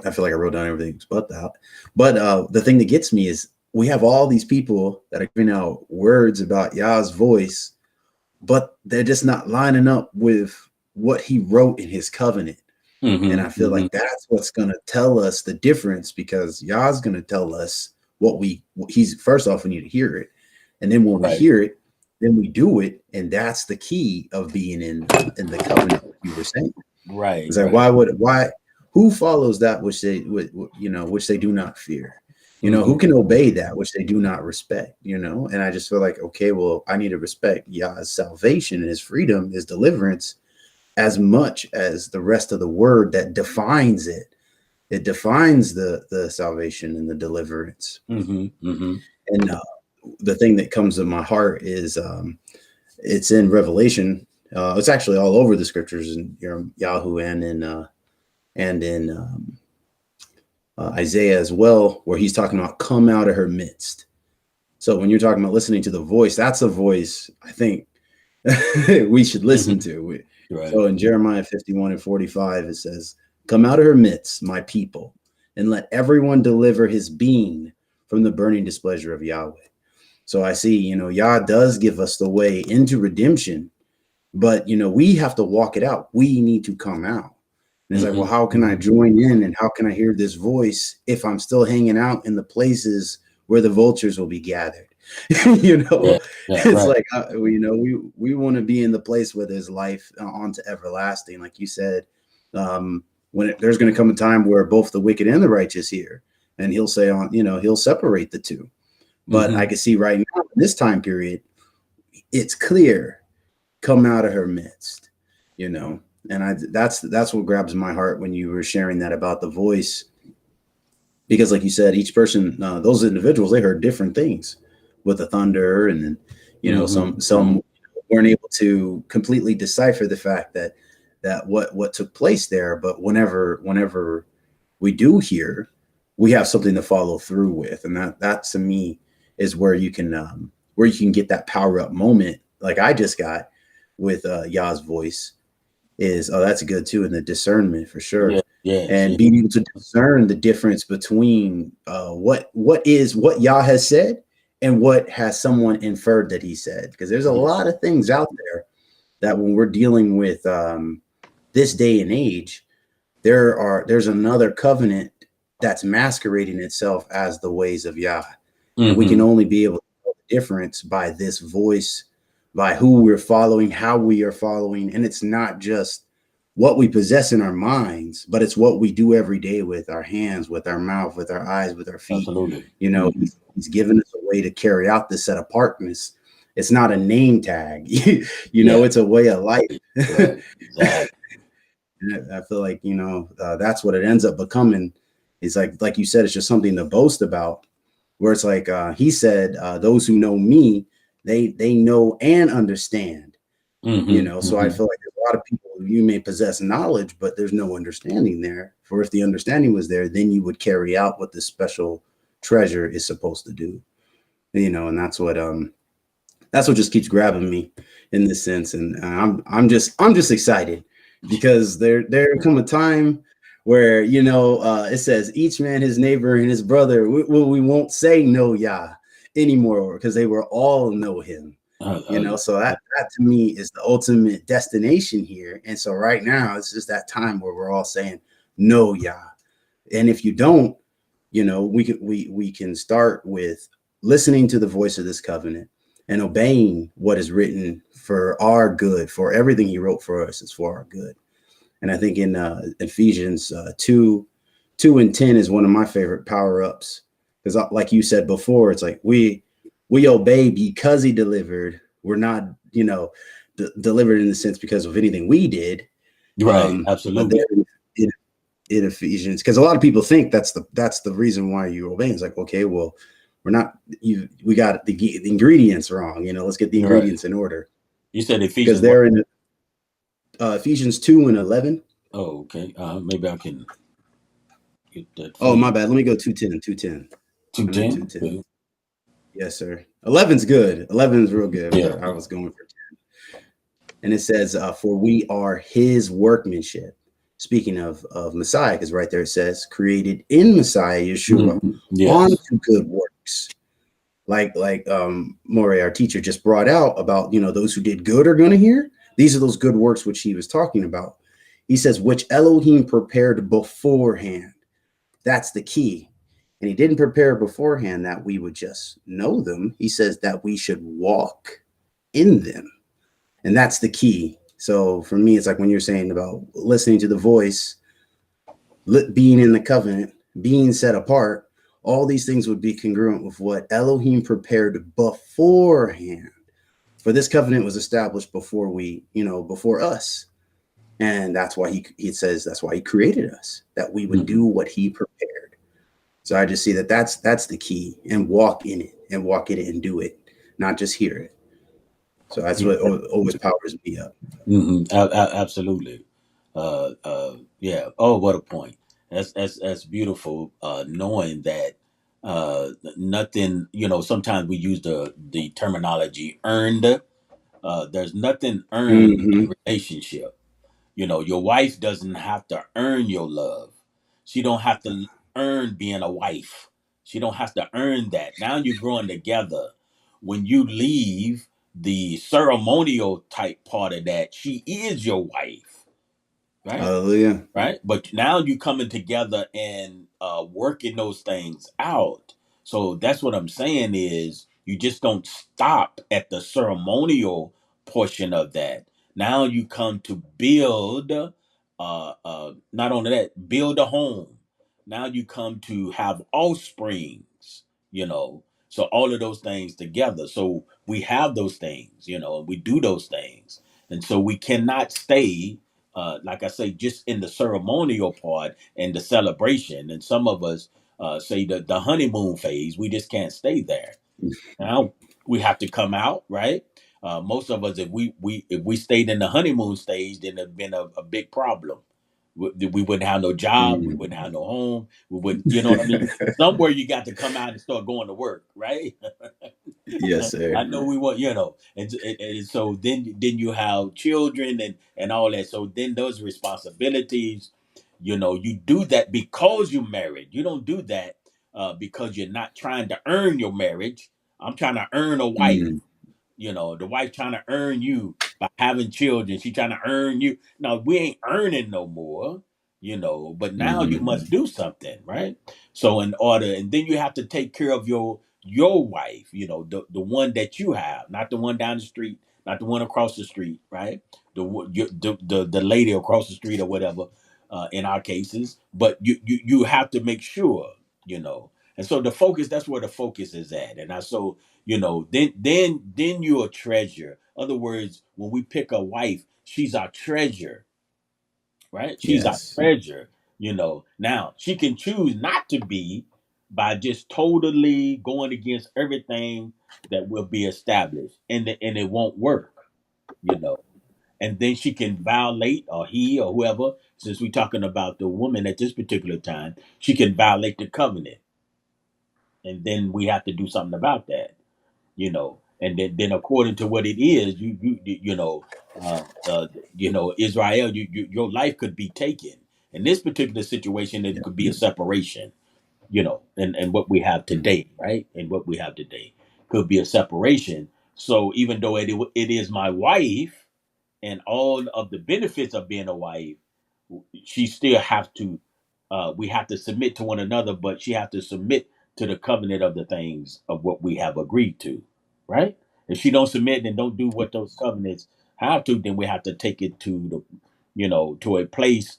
I feel like I wrote down everything but that. But the thing that gets me is we have all these people that are giving out words about Yah's voice, but they're just not lining up with what He wrote in His covenant. And I Mm-hmm. feel Mm-hmm. like that's what's going to tell us the difference, because Yah's going to tell us he's first off, we need to hear it. And then when we Right. hear it, then we do it. And that's the key of being in the covenant, like you were saying. Right. It's like, Right. who follows that which which they do not fear? Mm-hmm. Who can obey that which they do not respect? And I just feel like, okay, well, I need to respect Yah's salvation and His freedom, His deliverance, as much as the rest of the word that defines it. It defines the salvation and the deliverance. Mm-hmm. Mm-hmm. And the thing that comes to my heart is it's in Revelation. It's actually all over the scriptures in Yahoo and in Isaiah as well, where he's talking about come out of her midst. So when you're talking about listening to the voice, that's a voice I think we should listen Mm-hmm. to. Right. So in Jeremiah 51:45, it says, come out of her midst, my people, and let everyone deliver his being from the burning displeasure of Yahweh. So I see, Yah does give us the way into redemption, but, we have to walk it out. We need to come out. And it's like, well, Mm-hmm. how can I join in and how can I hear this voice if I'm still hanging out in the places where the vultures will be gathered? Yeah. Yeah. It's Right. like, we want to be in the place where there's life on to everlasting. Like you said, there's going to come a time where both the wicked and the righteous hear, and he'll say he'll separate the two. But I Mm-hmm. can see right now in this time period, it's clear, come out of her midst, and that's what grabs my heart when you were sharing that about the voice, because like you said, each person, those individuals, they heard different things with the thunder, and then Mm-hmm. some weren't able to completely decipher the fact that what took place there. But whenever we do hear, we have something to follow through with, and that to me is where you can get that power up moment, like I just got with Yah's voice. That's good too, and the discernment for Yeah. sure, Yes. and Yeah. being able to discern the difference between what Yah has said and what has someone inferred that he said, because there's a Yeah. lot of things out there that when we're dealing with this day and age, there's another covenant that's masquerading itself as the ways of Yah, and we can Mm-hmm. only be able to tell the difference by this voice, by who we're following, how we are following. And it's not just what we possess in our minds, but it's what we do every day with our hands, with our mouth, with our eyes, with our feet. Absolutely. He's given us a way to carry out this set apartness. It's not a name tag. Yeah. It's a way of life. Right. Exactly. I feel like, that's what it ends up becoming. It's like you said, it's just something to boast about, where it's like, he said, those who know me, they know and understand, Mm-hmm. so I Mm-hmm. feel like there's a lot of people, you may possess knowledge, but there's no understanding there. For if the understanding was there, then you would carry out what this special treasure is supposed to do, and that's what just keeps grabbing me in this sense. And I'm just excited, because there come a time where it says each man his neighbor and his brother. We won't say no Yah anymore, because they will all know him. Yeah. So that to me is the ultimate destination here. And so right now it's just that time where we're all saying no Yah. And if you don't, we can start with listening to the voice of this covenant and obeying what is written for our good. For everything he wrote for us is for our good. And I think in Ephesians 2:10 is one of my favorite power ups, because like you said before, it's like we obey because he delivered. We're not, delivered in the sense because of anything we did. Right. But Absolutely. there in Ephesians, because a lot of people think that's the reason why you obey. It's like, okay, well, we're not we got the ingredients wrong. Let's get the Right. ingredients in order, You said because Ephesians what? they're in Ephesians 2:11. Oh, okay. Maybe I can get that for Oh, you. my bad. Let me go 2:10. 2:10. Two I meant ten. 2:10. Yes, sir. 11's good. 11's real good, Yeah. but I was going for 10. And it says, "For we are His workmanship." Speaking of Messiah, because right there it says, "Created in Messiah Yeshua Yes. onto good works." Like More, our teacher, just brought out about, those who did good are going to hear. These are those good works which he was talking about. He says, which Elohim prepared beforehand. That's the key. And he didn't prepare beforehand that we would just know them. He says that we should walk in them. And that's the key. So for me, it's like when you're saying about listening to the voice, being in the covenant, being set apart, all these things would be congruent with what Elohim prepared beforehand. For this covenant was established before before us. And that's why he says that's why he created us, that we would Hmm. do what he prepared. So I just see that that's the key, and walk in it, and walk in it and do it, not just hear it. So that's what always powers me up. Absolutely. Yeah. Oh, what a point. That's beautiful. Knowing that nothing. Sometimes we use the terminology earned. There's nothing earned in Mm-hmm. relationship. Your wife doesn't have to earn your love. She don't have to earn being a wife. She don't have to earn that. Now you're growing together. When you leave the ceremonial type part of that, she is your wife, right? Hallelujah. Right? But now you coming together and working those things out. So that's what I'm saying is you just don't stop at the ceremonial portion of that. Now you come to build, not only that, build a home. Now you come to have offsprings, you know. So all of those things together. So we have those things, and we do those things. And so we cannot stay like I say, just in the ceremonial part and the celebration. And some of us say the honeymoon phase, we just can't stay there. Now we have to come out, right? Most of us, if we stayed in the honeymoon stage, then it'd been a big problem. We wouldn't have no job, we Mm. wouldn't have no home, we wouldn't, you know what I mean? Somewhere you got to come out and start going to work, right? Yes, I sir. know we want, and so then you have children and all that. So then those responsibilities, you do that because you married. You don't do that because you're not trying to earn your marriage. I'm trying to earn a wife. Mm. The wife trying to earn you by having children. She trying to earn you. No, we ain't earning no more, but now you Mm-hmm. must do something, right? So in order, and then you have to take care of your wife, the one that you have, not the one down the street, not the one across the street, right? The lady across the street or whatever, in our cases, but you have to make sure, and so the focus, that's where the focus is at. And I so then you're a treasure. Other words, when we pick a wife, she's our treasure, right? She's our Yes. treasure. Now she can choose not to be by just totally going against everything that will be established, and it won't work, you know. And then she can violate, or he or whoever, since we're talking about the woman at this particular time, she can violate the covenant, and then we have to do something about that, and then according to what it is, uh, uh, Israel, your life could be taken. In this particular situation, it Yeah. could be a separation, and what we have today, right? And what we have today could be a separation. So even though it is my wife and all of the benefits of being a wife, she still have to we have to submit to one another, but she have to submit to the covenant of the things of what we have agreed to, right? If she don't submit and don't do what those covenants have to, then we have to take it to to a place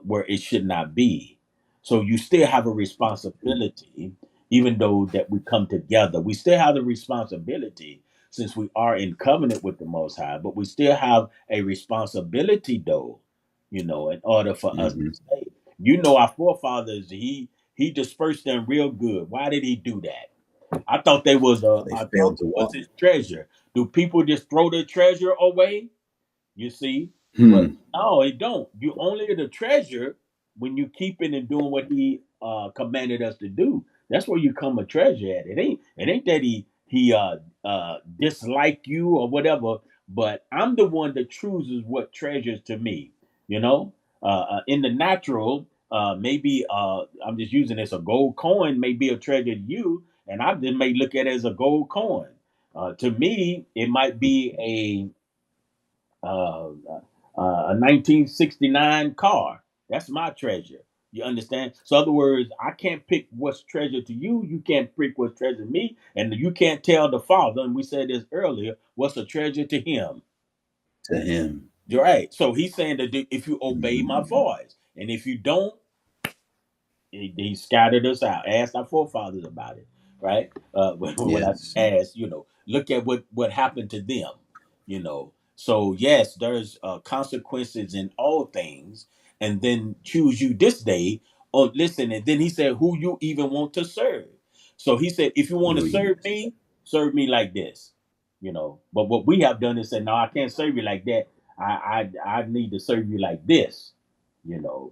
where it should not be. So you still have a responsibility, even though that we come together. We still have the responsibility since we are in covenant with the Most High, but we still have a responsibility, though, in order for us to Hmm. stay. Our forefathers, he dispersed them real good. Why did he do that? They I failed thought to it was walk. his treasure. Do people just throw their treasure away? You see, but Hmm. no, it don't. You only the treasure when you keep it and doing what he commanded us to do. That's where you come a treasure at. It ain't that he dislike you or whatever. But I'm the one that chooses what treasures to me. You know, in the natural, maybe I'm just using this, a gold coin may be a treasure to you, and I just may look at it as a gold coin. To me, it might be uh, a 1969 car. That's my treasure. You understand? So, in other words, I can't pick what's treasure to you. You can't pick what's treasure to me, and you can't tell the Father. And we said this earlier. What's a treasure to Him? To him. You're right. So He's saying that if you obey my Mm. voice, and if you don't, he scattered us out. Asked our forefathers about it, right? When I Yes. asked, look at what happened to them, So yes, there's consequences in all things, and then choose you this day. Oh, listen, and then he said, who you even want to serve. So he said, if you want to Oh, yes. serve me like this, But what we have done is said, no, I can't serve you like that. I need to serve you like this,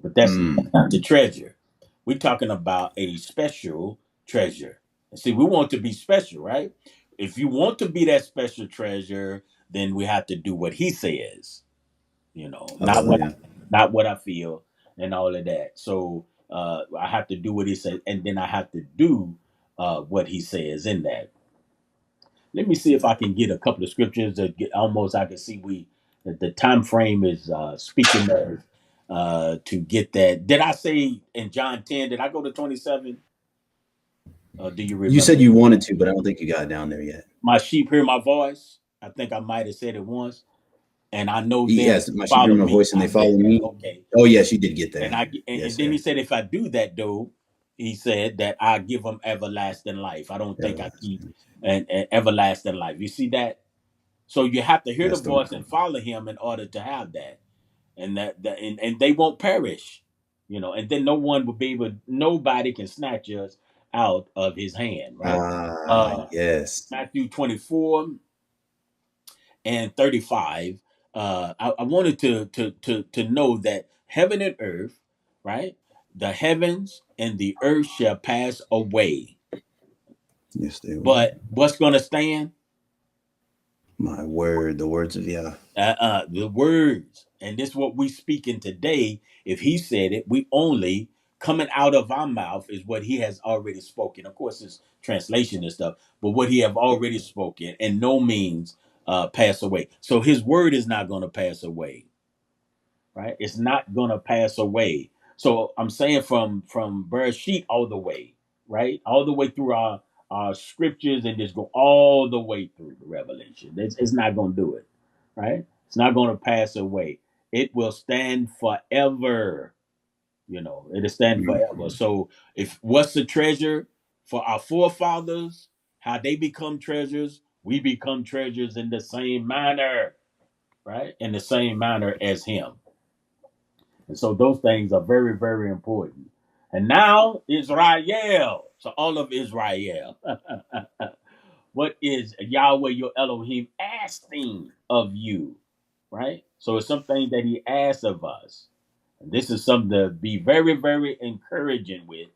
But that's Mm. not the treasure. We're talking about a special treasure. And see, we want to be special, right? If you want to be that special treasure, then we have to do what he says, not what Hallelujah. not what I feel and all of that. So I have to do what he says, and then I have to do what he says in that. Let me see if I can get a couple of scriptures that get almost I can see we that the time frame is speaking of to get that. Did I say in John 10? Did I go to 27? Do you You said remember? you wanted to, but I don't think you got down there yet. My sheep hear my voice. I think I might have said it once, and I know them Yes, my sheep hear follow my me. voice and I they said follow that. me. Okay, Oh, yes, you did get and there. and Yes, then he sir. said if I do that though, he said that I give them everlasting life. I don't think I keep Everlasting. an everlasting life. You see that? So you have to hear the That's the voice and one. follow him in order to have that. And they won't perish. And then nobody can snatch us out of his hand, right? Ah, Uh yes. Matthew 24 and 35. I wanted to know that heaven and earth, right? The heavens and the earth shall pass away. Yes, they will. But what's gonna stand? My word, the words of Yah. The words, and this is what we speaking today. If he said it, we only coming out of our mouth is what he has already spoken. Of course, it's translation and stuff, but what he have already spoken, and no means pass away. So his word is not going to pass away, right? It's not going to pass away. So I'm saying from Bereshit all the way, right, all the way through our scriptures, and just go all the way through the Revelation. It's not going to do it, right? It's not going to pass away. It will stand forever. It'll stand forever. Mhm. So if what's the treasure for our forefathers, how they become treasures, we become treasures in the same manner, right? In the same manner as him. And so those things are very, very important. And now Israel. So all of Israel. What is Yahweh your Elohim asking of you? Right? So it's something that he asks of us. And this is something to be very, very encouraging with,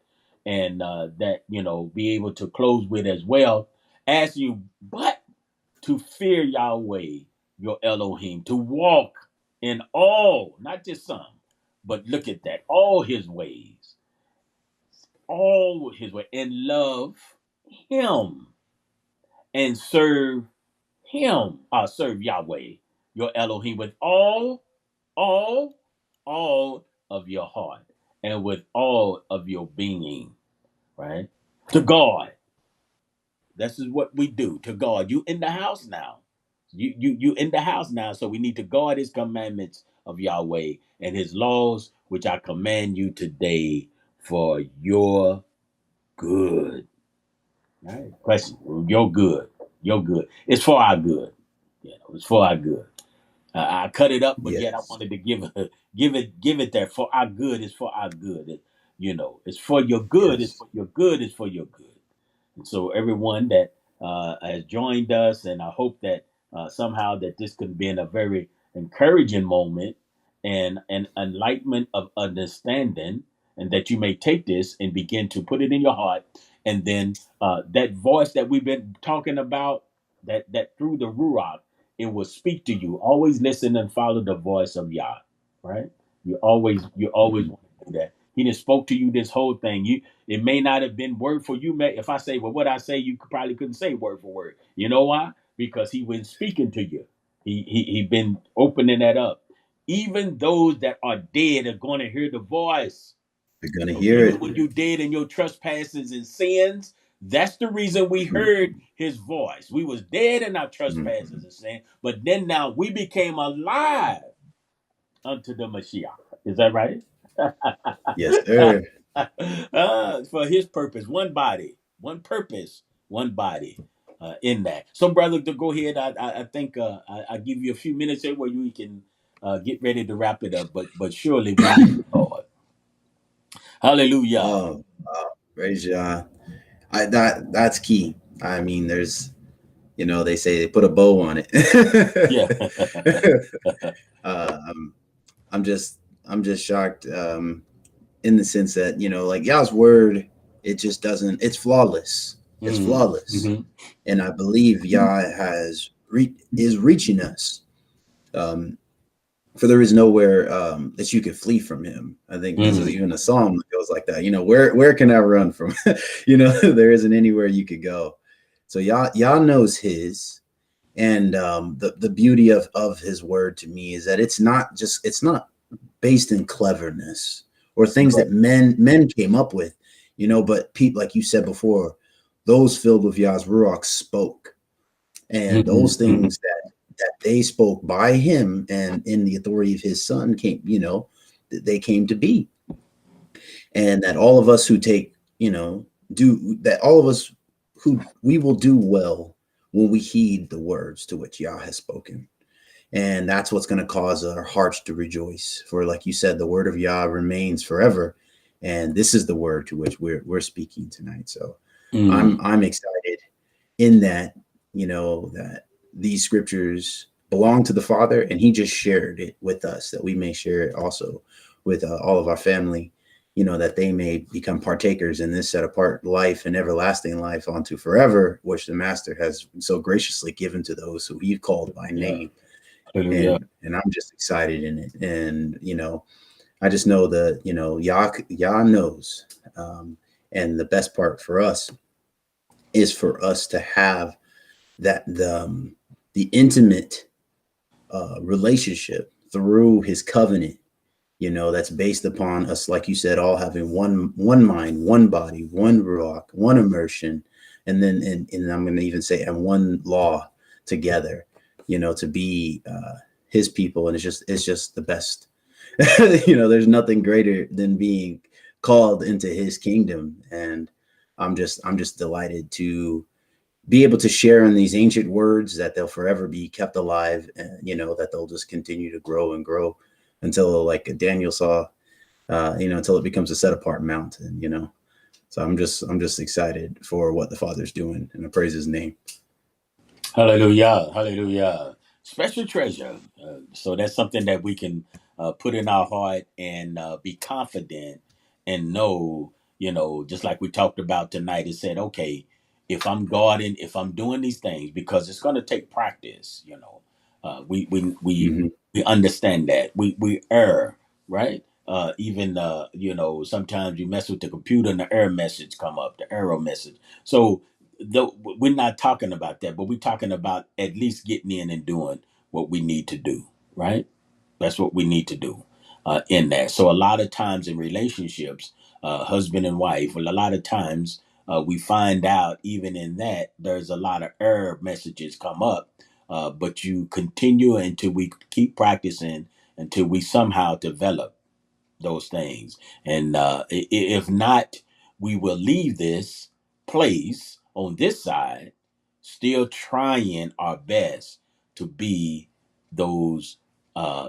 and that, be able to close with as well. Ask you, but to fear Yahweh, your Elohim, to walk in all, not just some, but look at that, all his way, and love him and serve Yahweh, your Elohim, with all, all of your heart and with all of your being, right? To God. This is what we do to God. You in the house now. You in the house now, so we need to guard his commandments of Yahweh and his laws, which I command you today for your good. All right. Question. Your good. Your good. It's for our good. It's for our good. I cut it up, but yet I Yes. wanted to give it there for our good. It's for our good. It's for your good. It's Yes. for your good. It's for your good. And so everyone that has joined us, and I hope that somehow that this could be in a very encouraging moment and an enlightenment of understanding, and that you may take this and begin to put it in your heart, and then that voice that we've been talking about, that through the Ruach, it will speak to you. Always listen and follow the voice of Yah, right? You always Mhm. want to do that. He just spoke to you this whole thing. It may not have been word for you. If I say, well, what I say, you probably couldn't say word for word. You know why? Because he been speaking to you. He been opening that up. Even those that are dead are going to hear the voice. You're gonna So hear even it. when you dead in your trespasses and sins, that's the reason we Mhm. heard his voice. We was dead in our trespasses Mhm. and sin, but then now we became alive unto the Mashiach. Is that right? Yes, sir. For his purpose, one body, one purpose, one body. In that, so brother, to go ahead, I think I give you a few minutes here where you can get ready to wrap it up. But surely we need the Lord. Hallelujah. Oh, praise Yah. That's key. I mean, there's, they say they put a bow on it. Yeah. um, I'm just I'm just shocked, in the sense that, like Yah's word, it just doesn't. It's flawless. It's Mm-hmm. flawless, Mm-hmm. and I believe Yah is reaching us. Um, for there is nowhere, that you could flee from him. I think there's Mm-hmm. even a song that goes like that. Where can I run from? There isn't anywhere you could go. So Yah knows his, and the beauty of his word to me is that it's not based in cleverness or things that men came up with, but people, like you said before, those filled with Yah's Ruach spoke, and those Mm-hmm. things that they spoke by him and in the authority of his son came, they came to be. And that all of us who take, do that, all of us who we will do well when we heed the words to which Yah has spoken. And that's what's going to cause our hearts to rejoice. For like you said, the word of Yah remains forever. And this is the word to which we're speaking tonight. So Mm-hmm. I'm excited in that, that these scriptures belong to the Father, and he just shared it with us that we may share it also with all of our family, that they may become partakers in this set apart life and everlasting life unto forever, which the Master has so graciously given to those who he called by Yeah. name. Hallelujah. And I'm just excited in it. And, I just know that, Yah knows. And the best part for us is for us to have that the intimate relationship through his covenant, that's based upon us, like you said, all having one mind, one body, one ruach, one immersion, and then and I'm going to even say and one law together, to be his people. And it's just the best. There's nothing greater than being called into his kingdom. And I'm just delighted to be able to share in these ancient words, that they'll forever be kept alive, and that they'll just continue to grow and grow until, like Daniel saw, until it becomes a set apart mountain. So I'm just excited for what the Father's doing, and I praise his name. Hallelujah. Hallelujah. Special treasure. So that's something that we can put in our heart and be confident and know, just like we talked about tonight, it said, okay, if I'm guarding, if I'm doing these things, because it's going to take practice, Mm-hmm. we understand that we err, right? Even, sometimes you mess with the computer and the error message come up, the error message. So, we're not talking about that, but we're talking about at least getting in and doing what we need to do, right? That's what we need to do in that. So a lot of times in relationships, husband and wife, well, a lot of times we find out even in that there's a lot of error messages come up but you continue until we keep practicing until we somehow develop those things. And if not, we will leave this place on this side still trying our best to be those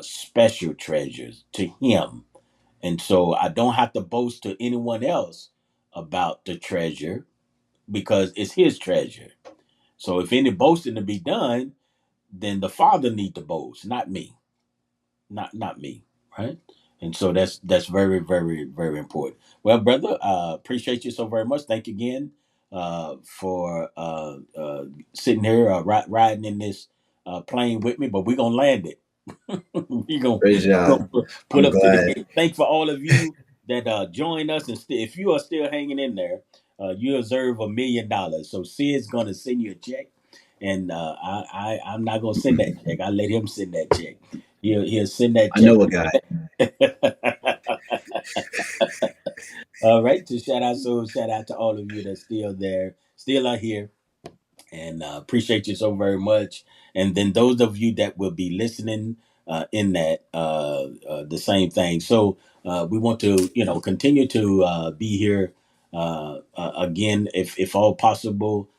special treasures to Him. And so I don't have to boast to anyone else about the treasure because it's His treasure. So if any boasting to be done, then the Father need to boast, not me, not me, right? And so that's very very important. Well, brother, appreciate you so very much. Thank you again for sitting here riding in this plane with me. But we're gonna land it. Praise We God. gonna pull I'm up to the glad. gate. Thanks for all of you that joined us, and if you are still hanging in there, you deserve $1 million. So Sid's gonna send you a check, and I'm not gonna send that check. I let him send that check. He'll send that I check. know a guy. All right. To shout out to all of you that's still there, still out here, and appreciate you so very much. And then those of you that will be listening in that the same thing. So we want to continue to be here again, if all possible.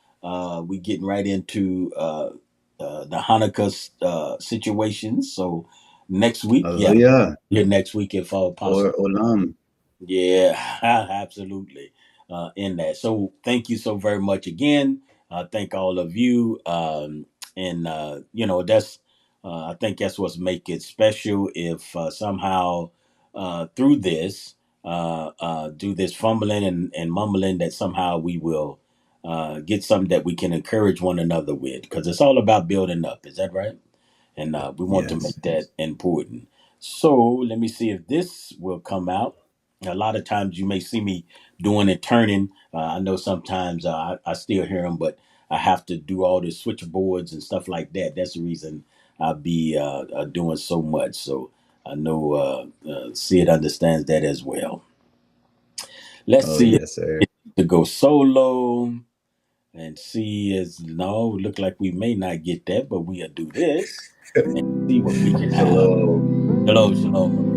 We getting right into the Hanukkah situations. So next week, yeah, Hallelujah. here next week if all Or possible. Olam. Yeah, absolutely. In that. So thank you so very much again. Thank all of you. And that's I think that's what's make it special. If somehow through this, do this fumbling and mumbling, that somehow we will get something that we can encourage one another with, because it's all about building up. Is that right? And we want to Yes. make that important. So let me see if this will come out. A lot of times you may see me doing and turning. I know sometimes I still hear them, but I have to do all the switchboards and stuff like that. That's the reason I be doing so much. So I know Sid understands that as well. Let's Oh, see if yes, sir. to go solo and see as no, look like we may not get that, but we'll do this and see what we can have. Shalom. Shalom, shalom.